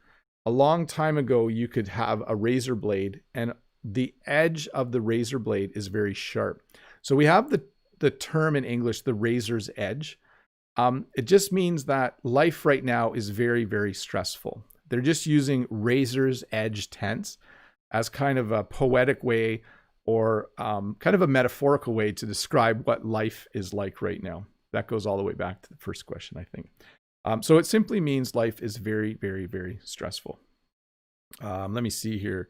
A long time ago, you could have a razor blade and the edge of the razor blade is very sharp. So we have the term in English, the razor's edge. It just means that life right now is very, very stressful. They're just using razor's edge tense as kind of a poetic way or kind of a metaphorical way to describe what life is like right now. That goes all the way back to the first question, I think. So it simply means life is very, very, very stressful. Let me see here.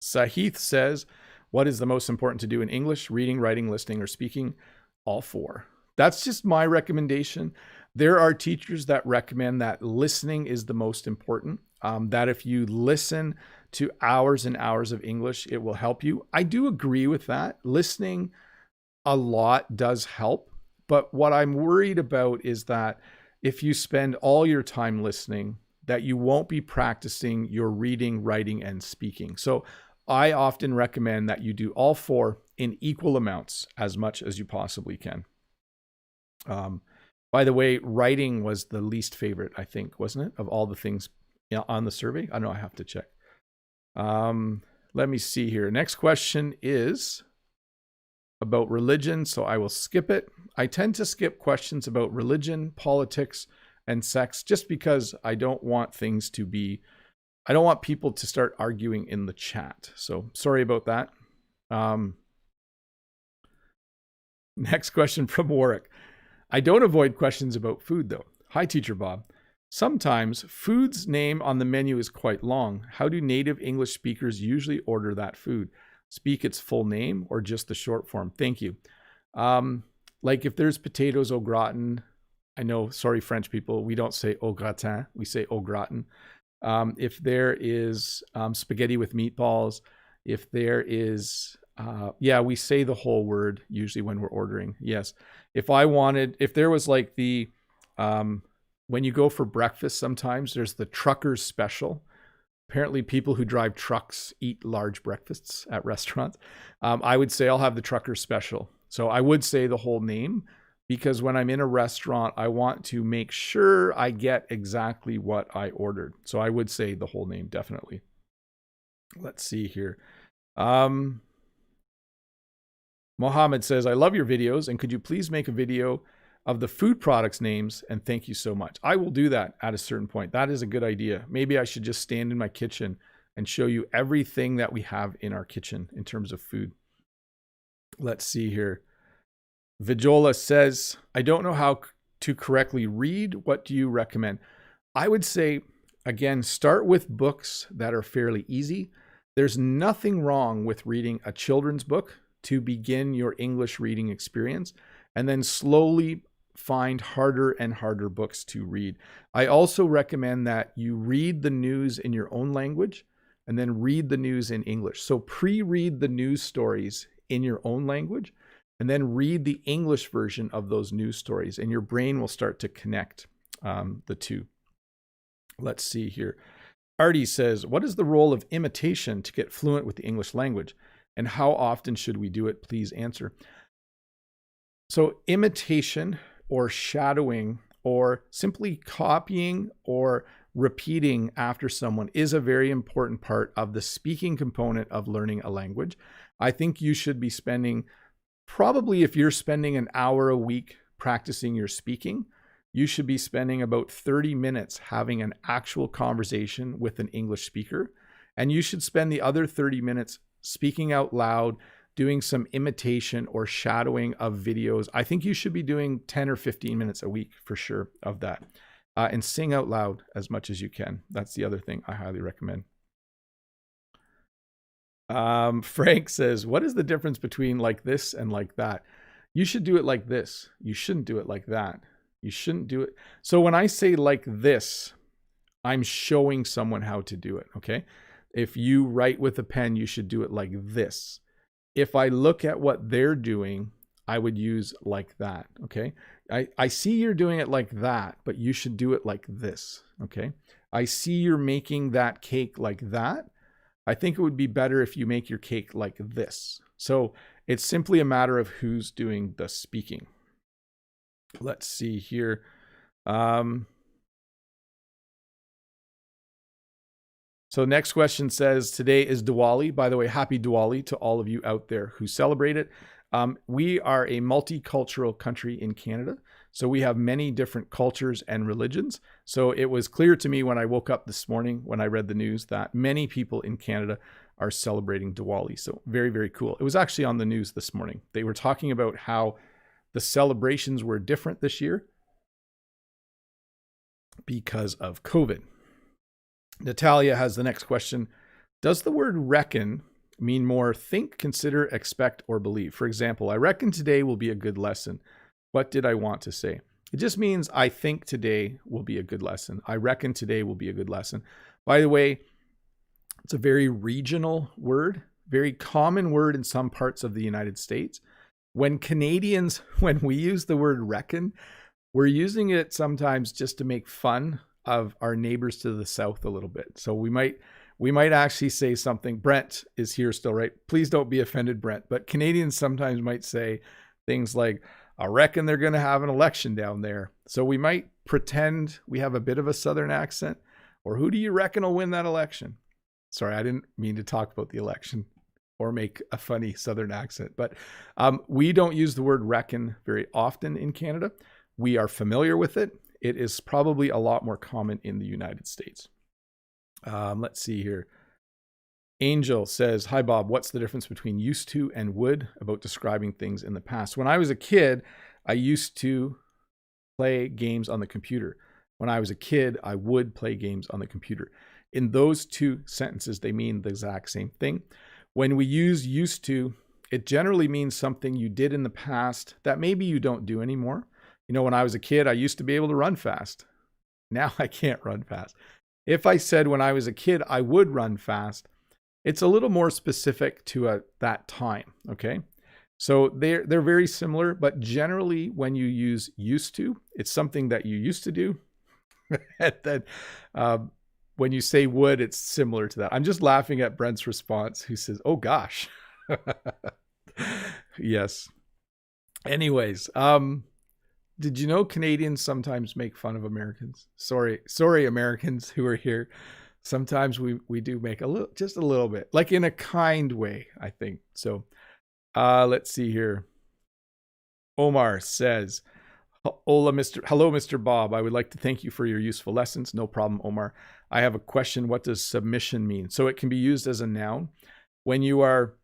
Sahith says, "What is the most important to do in English? Reading, writing, listening, or speaking?" All four. That's just my recommendation. There are teachers that recommend that listening is the most important, that if you listen to hours and hours of English, it will help you. I do agree with that. Listening a lot does help. But what I'm worried about is that if you spend all your time listening, that you won't be practicing your reading, writing, and speaking. So I often recommend that you do all four in equal amounts as much as you possibly can. By the way, writing was the least favorite, I think, wasn't it? Of all the things on the survey. I know, I have to check. Let me see here. Next question is about religion, so I will skip it. I tend to skip questions about religion, politics, and sex just because I don't want people to start arguing in the chat. So sorry about that. Next question from Warwick. "I don't avoid questions about food though. Hi, Teacher Bob. Sometimes food's name on the menu is quite long. How do native English speakers usually order that food? Speak its full name or just the short form? Thank you." Like if there's potatoes au gratin, I know, sorry, French people, we don't say au gratin, we say au gratin. If there is spaghetti with meatballs, if there is, yeah, we say the whole word usually when we're ordering. Yes. If there was like when you go for breakfast, sometimes there's the trucker's special. Apparently people who drive trucks eat large breakfasts at restaurants. I would say I'll have the trucker's special. So I would say the whole name, because when I'm in a restaurant, I want to make sure I get exactly what I ordered. So I would say the whole name, definitely. Let's see here. Mohammed says, I love your videos, and could you please make a video of the food products names, and thank you so much. I will do that at a certain point. That is a good idea. Maybe I should just stand in my kitchen and show you everything that we have in our kitchen in terms of food. Let's see here. Vijola says, I don't know how to correctly read. What do you recommend? I would say, again, start with books that are fairly easy. There's nothing wrong with reading a children's book to begin your English reading experience, and then slowly find harder and harder books to read. I also recommend that you read the news in your own language and then read the news in English. So pre-read the news stories in your own language and then read the English version of those news stories, and your brain will start to connect the two. Let's see here. Artie says, what is the role of imitation to get fluent with the English language, and how often should we do it? Please answer. So imitation or shadowing or simply copying or repeating after someone is a very important part of the speaking component of learning a language. I think you should be spending, probably if you're spending an hour a week practicing your speaking, you should be spending about 30 minutes having an actual conversation with an English speaker. And you should spend the other 30 minutes speaking out loud, doing some imitation or shadowing of videos. I think you should be doing 10 or 15 minutes a week for sure of that. And sing out loud as much as you can. That's the other thing I highly recommend. Frank says, what is the difference between like this and like that? You should do it like this. You shouldn't do it like that. You shouldn't do it. So when I say like this, I'm showing someone how to do it, okay? If you write with a pen, you should do it like this. If I look at what they're doing, I would use like that, okay? I see you're doing it like that, but you should do it like this, okay? I see you're making that cake like that. I think it would be better if you make your cake like this. So it's simply a matter of who's doing the speaking. Let's see here. So next question says, today is Diwali. By the way, happy Diwali to all of you out there who celebrate it. We are a multicultural country in Canada. So we have many different cultures and religions. So it was clear to me when I woke up this morning, when I read the news, that many people in Canada are celebrating Diwali. So very, very cool. It was actually on the news this morning. They were talking about how the celebrations were different this year because of COVID. Natalia has the next question. Does the word reckon mean more think, consider, expect, or believe? For example, I reckon today will be a good lesson. What did I want to say? It just means I think today will be a good lesson. I reckon today will be a good lesson. By the way, it's a very regional word, very common word in some parts of the United States. When Canadians, when we use the word reckon, we're using it sometimes just to make fun of our neighbors to the south a little bit. So we might actually say something. Brent is here still, right? Please don't be offended, Brent. But Canadians sometimes might say things like, I reckon they're going to have an election down there. So we might pretend we have a bit of a Southern accent. Or who do you reckon will win that election? Sorry, I didn't mean to talk about the election or make a funny Southern accent. But we don't use the word reckon very often in Canada. We are familiar with it. It is probably a lot more common in the United States. Let's see here. Angel says, hi, Bob. What's the difference between used to and would about describing things in the past? When I was a kid, I used to play games on the computer. When I was a kid, I would play games on the computer. In those two sentences, they mean the exact same thing. When we use used to, it generally means something you did in the past that maybe you don't do anymore. You know, when I was a kid, I used to be able to run fast. Now I can't run fast. If I said when I was a kid, I would run fast, it's a little more specific to that time, okay? So they're very similar, but generally when you use used to, it's something that you used to do. And then when you say would, it's similar to that. I'm just laughing at Brent's response, who says, oh gosh. Yes. Anyways, did you know Canadians sometimes make fun of Americans? Sorry, Americans who are here. Sometimes we do make just a little bit, like in a kind way, I think. So let's see here. Omar says, hello, Mr. Bob. I would like to thank you for your useful lessons. No problem, Omar. I have a question. What does submission mean? So it can be used as a noun. When you are,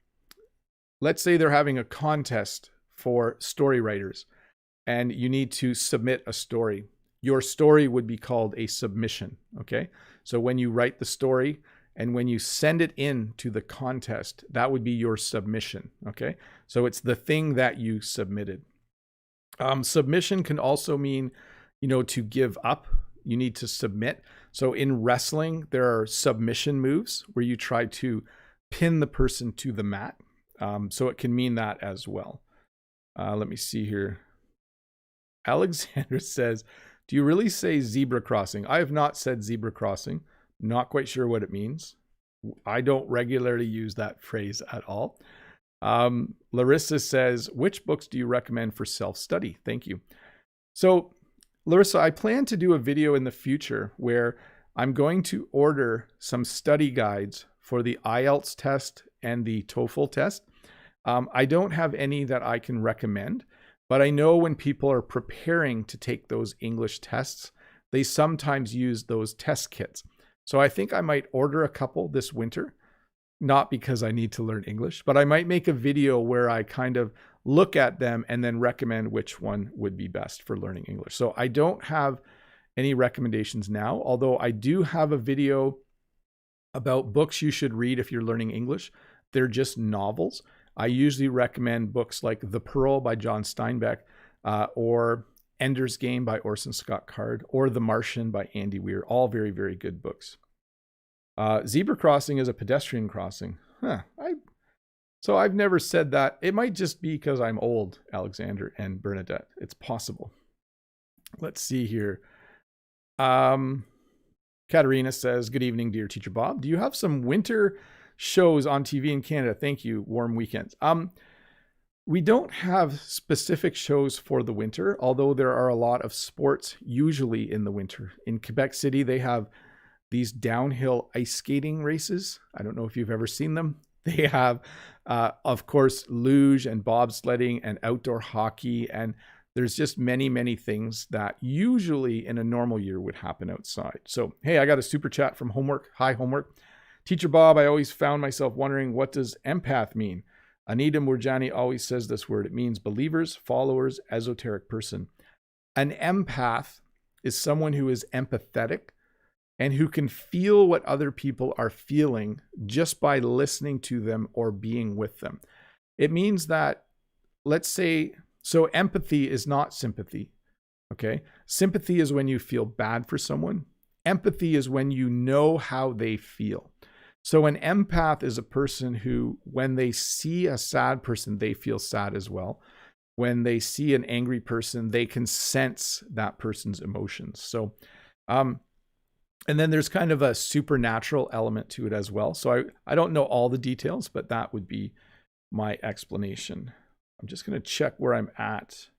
let's say they're having a contest for story writers and you need to submit a story. Your story would be called a submission, okay? So when you write the story and when you send it in to the contest, that would be your submission, okay? So it's the thing that you submitted. Submission can also mean, to give up. You need to submit. So in wrestling, there are submission moves where you try to pin the person to the mat. So it can mean that as well. Let me see here. Alexander says, do you really say zebra crossing? I have not said zebra crossing. Not quite sure what it means. I don't regularly use that phrase at all. Larissa says, which books do you recommend for self-study? Thank you. So Larissa, I plan to do a video in the future where I'm going to order some study guides for the IELTS test and the TOEFL test. I don't have any that I can recommend, but I know when people are preparing to take those English tests, they sometimes use those test kits. So I think I might order a couple this winter, not because I need to learn English, but I might make a video where I kind of look at them and then recommend which one would be best for learning English. So I don't have any recommendations now, although I do have a video about books you should read if you're learning English. They're just novels. I usually recommend books like The Pearl by John Steinbeck, or Ender's Game by Orson Scott Card, or The Martian by Andy Weir. All very, very good books. Zebra crossing is a pedestrian crossing. So I've never said that. It might just be because I'm old, Alexander and Bernadette. It's possible. Let's see here. Katerina says, good evening, dear Teacher Bob. Do you have some winter shows on TV in Canada? Thank you. Warm weekends. We don't have specific shows for the winter, although there are a lot of sports usually in the winter. In Quebec City, they have these downhill ice skating races. I don't know if you've ever seen them. They have, of course, luge and bobsledding and outdoor hockey. And there's just many, many things that usually in a normal year would happen outside. So, hey, I got a super chat from Homework. Hi, Homework. Teacher Bob, I always found myself wondering, what does empath mean? Anita Murjani always says this word. It means believers, followers, esoteric person. An empath is someone who is empathetic and who can feel what other people are feeling just by listening to them or being with them. It means that, let's say, so empathy is not sympathy, okay? Sympathy is when you feel bad for someone. Empathy is when you know how they feel. So an empath is a person who, when they see a sad person, they feel sad as well. When they see an angry person, they can sense that person's emotions. So, and then there's kind of a supernatural element to it as well. So I don't know all the details, but that would be my explanation. I'm just going to check where I'm at.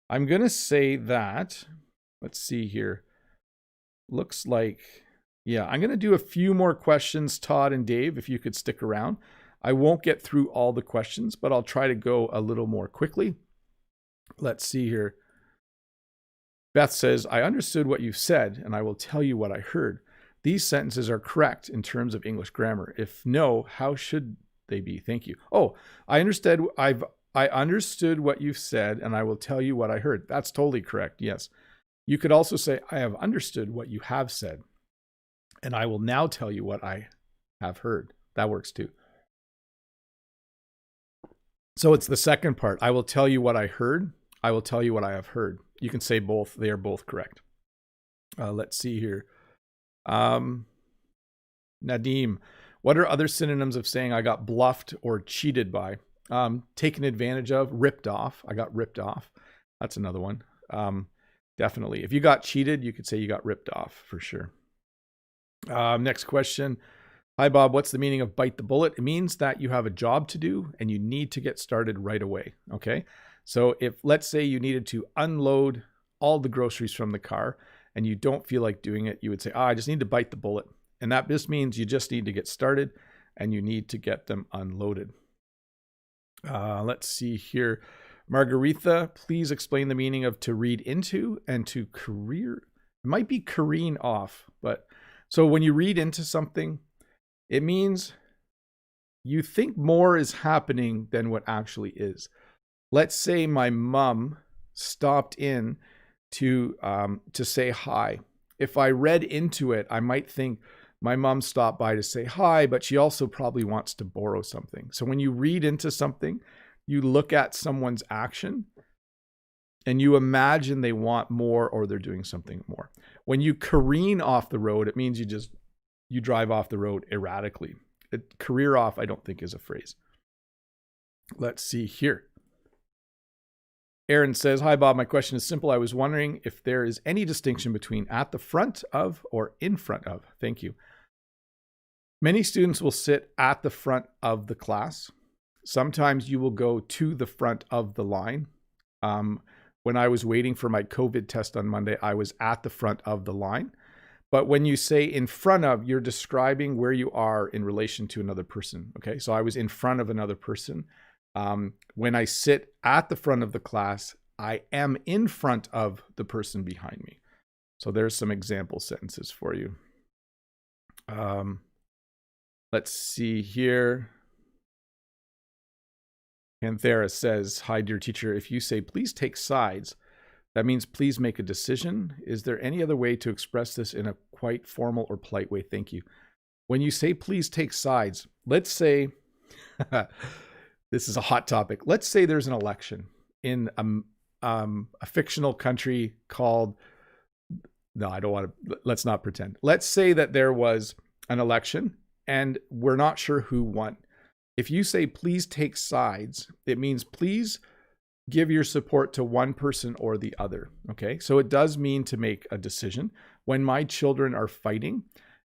I'm going to say that, let's see here. Looks like, yeah, I'm going to do a few more questions, Todd and Dave, if you could stick around. I won't get through all the questions, but I'll try to go a little more quickly. Let's see here. Beth says, I understood what you said, and I will tell you what I heard. These sentences are correct in terms of English grammar. If no, how should they be? Thank you. Oh, I understood. I understood what you said, and I will tell you what I heard. That's totally correct. Yes. You could also say, I have understood what you have said, and I will now tell you what I have heard. That works too. So it's the second part. I will tell you what I heard. I will tell you what I have heard. You can say both. They are both correct. Let's see here. Nadim, what are other synonyms of saying I got bluffed or cheated by? Taken advantage of, ripped off. I got ripped off. That's another one. Definitely. If you got cheated, you could say you got ripped off for sure. Next question. Hi, Bob. What's the meaning of bite the bullet? It means that you have a job to do and you need to get started right away. Okay. So if, let's say, you needed to unload all the groceries from the car and you don't feel like doing it, you would say, I just need to bite the bullet. And that just means you just need to get started and you need to get them unloaded. Let's see here. Margaretha, please explain the meaning of to read into and to career. It might be careen off, but so when you read into something, it means you think more is happening than what actually is. Let's say my mom stopped in to say hi. If I read into it, I might think my mom stopped by to say hi, but she also probably wants to borrow something. So when you read into something, you look at someone's action and you imagine they want more or they're doing something more. When you careen off the road, it means you drive off the road erratically. Career off, I don't think is a phrase. Let's see here. Aaron says, hi, Bob. My question is simple. I was wondering if there is any distinction between at the front of or in front of. Thank you. Many students will sit at the front of the class. Sometimes you will go to the front of the line. When I was waiting for my COVID test on Monday, I was at the front of the line. But when you say in front of, you're describing where you are in relation to another person. Okay, so I was in front of another person. When I sit at the front of the class, I am in front of the person behind me. So there's some example sentences for you. Let's see here. Panthera says, hi, dear teacher. If you say, please take sides, that means please make a decision. Is there any other way to express this in a quite formal or polite way? Thank you. When you say, please take sides, let's say, this is a hot topic. Let's say there's an election in a fictional country called, no, I don't want to, let's not pretend. Let's say that there was an election and we're not sure who won. If you say, please take sides, it means please give your support to one person or the other. Okay, so it does mean to make a decision. When my children are fighting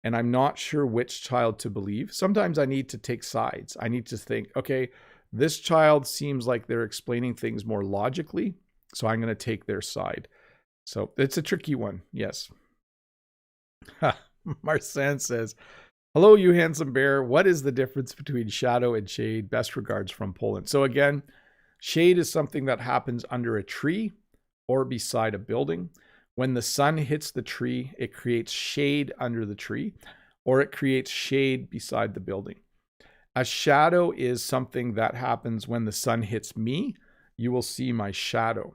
and I'm not sure which child to believe, sometimes I need to take sides. I need to think, okay, this child seems like they're explaining things more logically, so I'm going to take their side. So it's a tricky one, yes. Marsan says, hello, you handsome bear. What is the difference between shadow and shade? Best regards from Poland. So again, shade is something that happens under a tree or beside a building. When the sun hits the tree, it creates shade under the tree, or it creates shade beside the building. A shadow is something that happens when the sun hits me. You will see my shadow.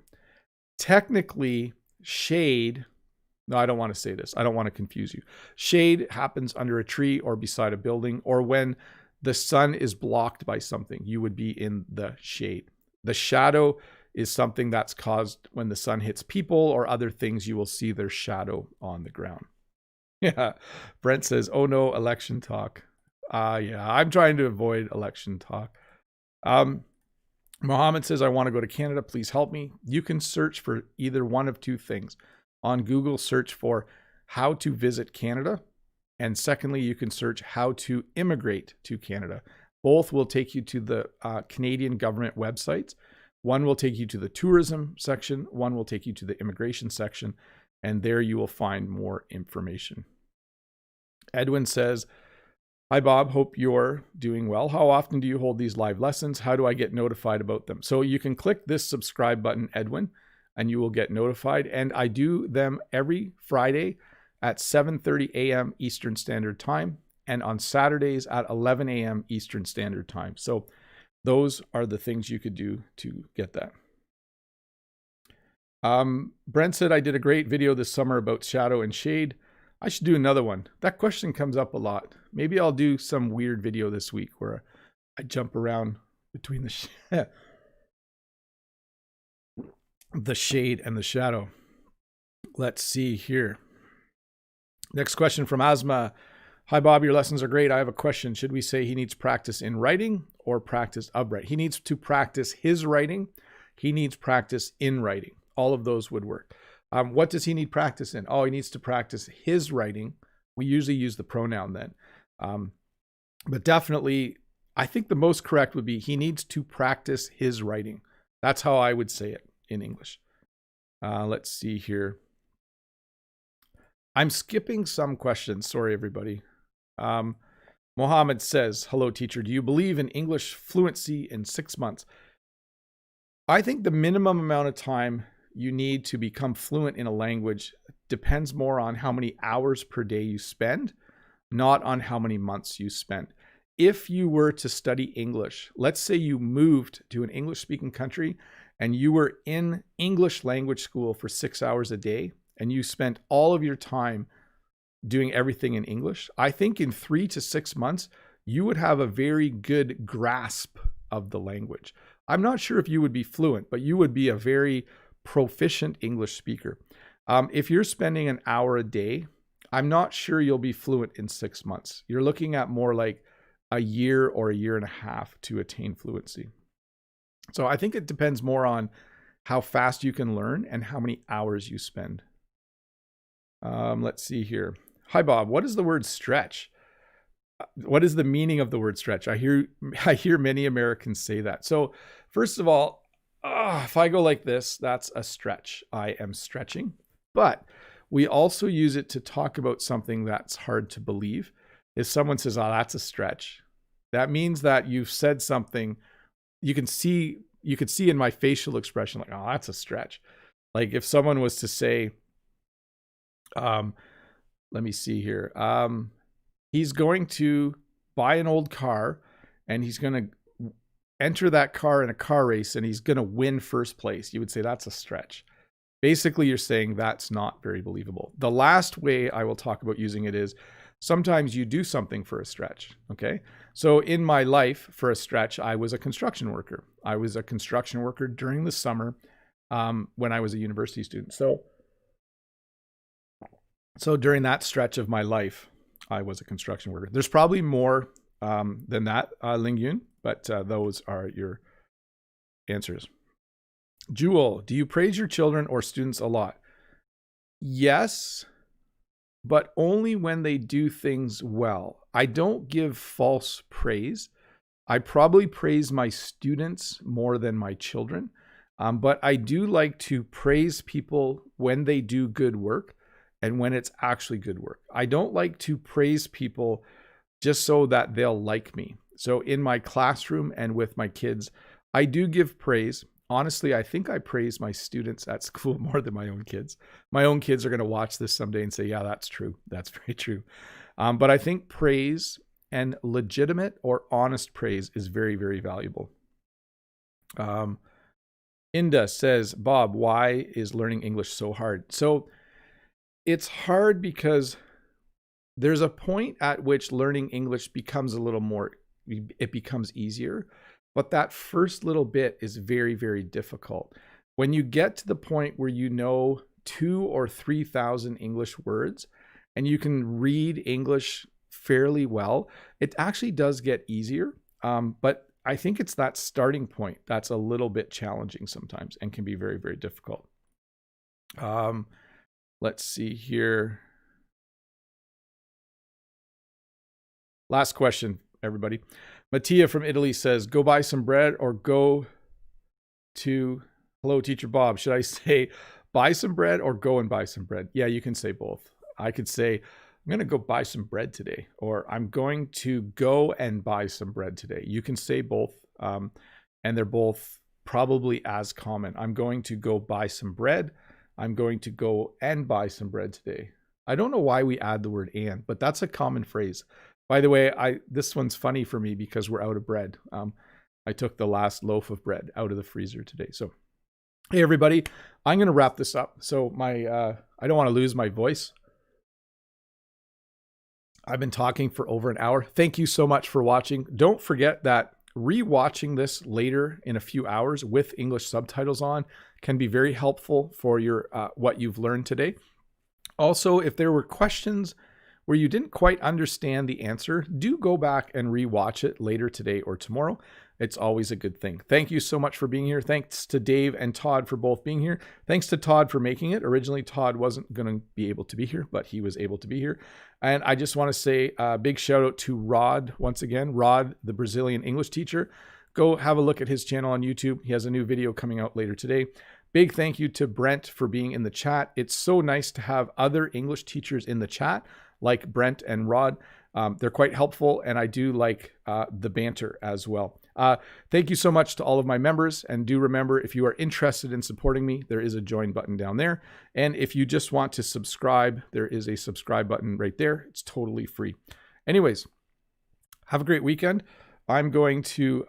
Technically, shade, no, I don't want to say this. I don't want to confuse you. Shade happens under a tree or beside a building, or when the sun is blocked by something, you would be in the shade. The shadow is something that's caused when the sun hits people or other things. You will see their shadow on the ground. Yeah. Brent says, oh no, election talk. Yeah, I'm trying to avoid election talk. Mohammed says, I want to go to Canada. Please help me. You can search for either one of two things. On Google, search for how to visit Canada. And secondly, you can search how to immigrate to Canada. Both will take you to the Canadian government websites. One will take you to the tourism section. One will take you to the immigration section. And there you will find more information. Edwin says, hi, Bob. Hope you're doing well. How often do you hold these live lessons? How do I get notified about them? So you can click this subscribe button, Edwin, and you will get notified. And I do them every Friday at 7:30 a.m. Eastern Standard Time and on Saturdays at 11 a.m. Eastern Standard Time. So those are the things you could do to get that. Brent said, I did a great video this summer about shadow and shade. I should do another one. That question comes up a lot. Maybe I'll do some weird video this week where I jump around between the shade and the shadow. Let's see here. Next question from Asma. Hi, Bob. Your lessons are great. I have a question. Should we say he needs practice in writing or practice of writing? He needs to practice his writing. He needs practice in writing. All of those would work. What does he need practice in? Oh, he needs to practice his writing. We usually use the pronoun then. But definitely, I think the most correct would be he needs to practice his writing. That's how I would say it in English. Let's see here. I'm skipping some questions. Sorry, everybody. Mohammed says, hello, teacher. Do you believe in English fluency in 6 months? I think the minimum amount of time you need to become fluent in a language depends more on how many hours per day you spend, not on how many months you spend. If you were to study English, let's say you moved to an English-speaking country and you were in English language school for 6 hours a day and you spent all of your time doing everything in English, I think in 3 to 6 months, you would have a very good grasp of the language. I'm not sure if you would be fluent, but you would be a very proficient English speaker. If you're spending an hour a day, I'm not sure you'll be fluent in 6 months. You're looking at more like a year or a year and a half to attain fluency. So I think it depends more on how fast you can learn and how many hours you spend. Let's see here. Hi, Bob. What is the word stretch? What is the meaning of the word stretch? I hear many Americans say that. So first of all, if I go like this, that's a stretch. I am stretching. But we also use it to talk about something that's hard to believe. If someone says, oh, that's a stretch, that means that you've said something you could see in my facial expression, like, oh, that's a stretch. Like if someone was to say, let me see here. He's going to buy an old car and he's going to enter that car in a car race and he's going to win first place. You would say that's a stretch. Basically, you're saying that's not very believable. The last way I will talk about using it is sometimes you do something for a stretch. Okay. So in my life, for a stretch, I was a construction worker. I was a construction worker during the summer when I was a university student. So during that stretch of my life, I was a construction worker. There's probably more than that, Lingyun, but those are your answers. Jewel, do you praise your children or students a lot? Yes, but only when they do things well. I don't give false praise. I probably praise my students more than my children, but I do like to praise people when they do good work and when it's actually good work. I don't like to praise people just so that they'll like me. So in my classroom and with my kids, I do give praise. Honestly, I think I praise my students at school more than my own kids. My own kids are going to watch this someday and say, yeah, that's true. That's very true. But I think praise and legitimate or honest praise is very, very valuable. Inda says, Bob, why is learning English so hard? So it's hard because there's a point at which learning English becomes it becomes easier. But that first little bit is very, very difficult. When you get to the point where you know 2,000 or 3,000 English words and you can read English fairly well, it actually does get easier. But I think it's that starting point that's a little bit challenging sometimes and can be very, very difficult. Let's see here. Last question, everybody. Mattia from Italy says, go buy some bread or go to, hello, Teacher Bob. Should I say buy some bread or go and buy some bread? Yeah, you can say both. I could say, I'm going to go buy some bread today, or I'm going to go and buy some bread today. You can say both, and they're both probably as common. I'm going to go buy some bread. I'm going to go and buy some bread today. I don't know why we add the word and, but that's a common phrase. By the way, this one's funny for me because we're out of bread. I took the last loaf of bread out of the freezer today. So, hey everybody, I'm going to wrap this up. So I don't want to lose my voice. I've been talking for over an hour. Thank you so much for watching. Don't forget that rewatching this later in a few hours with English subtitles on can be very helpful for your what you've learned today. Also, if there were questions where you didn't quite understand the answer, do go back and rewatch it later today or tomorrow. It's always a good thing. Thank you so much for being here. Thanks to Dave and Todd for both being here. Thanks to Todd for making it. Originally, Todd wasn't going to be able to be here, but he was able to be here. And I just want to say a big shout out to Rod once again. Rod, the Brazilian English teacher. Go have a look at his channel on YouTube. He has a new video coming out later today. Big thank you to Brent for being in the chat. It's so nice to have other English teachers in the chat, like Brent and Rod. They're quite helpful, and I do like the banter as well. Thank you so much to all of my members, and do remember, if you are interested in supporting me, there is a join button down there. And if you just want to subscribe, there is a subscribe button right there. It's totally free. Anyways, have a great weekend. I'm going to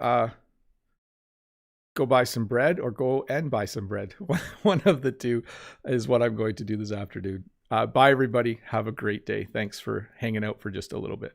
go buy some bread, or go and buy some bread. One of the two is what I'm going to do this afternoon. Bye, everybody. Have a great day. Thanks for hanging out for just a little bit.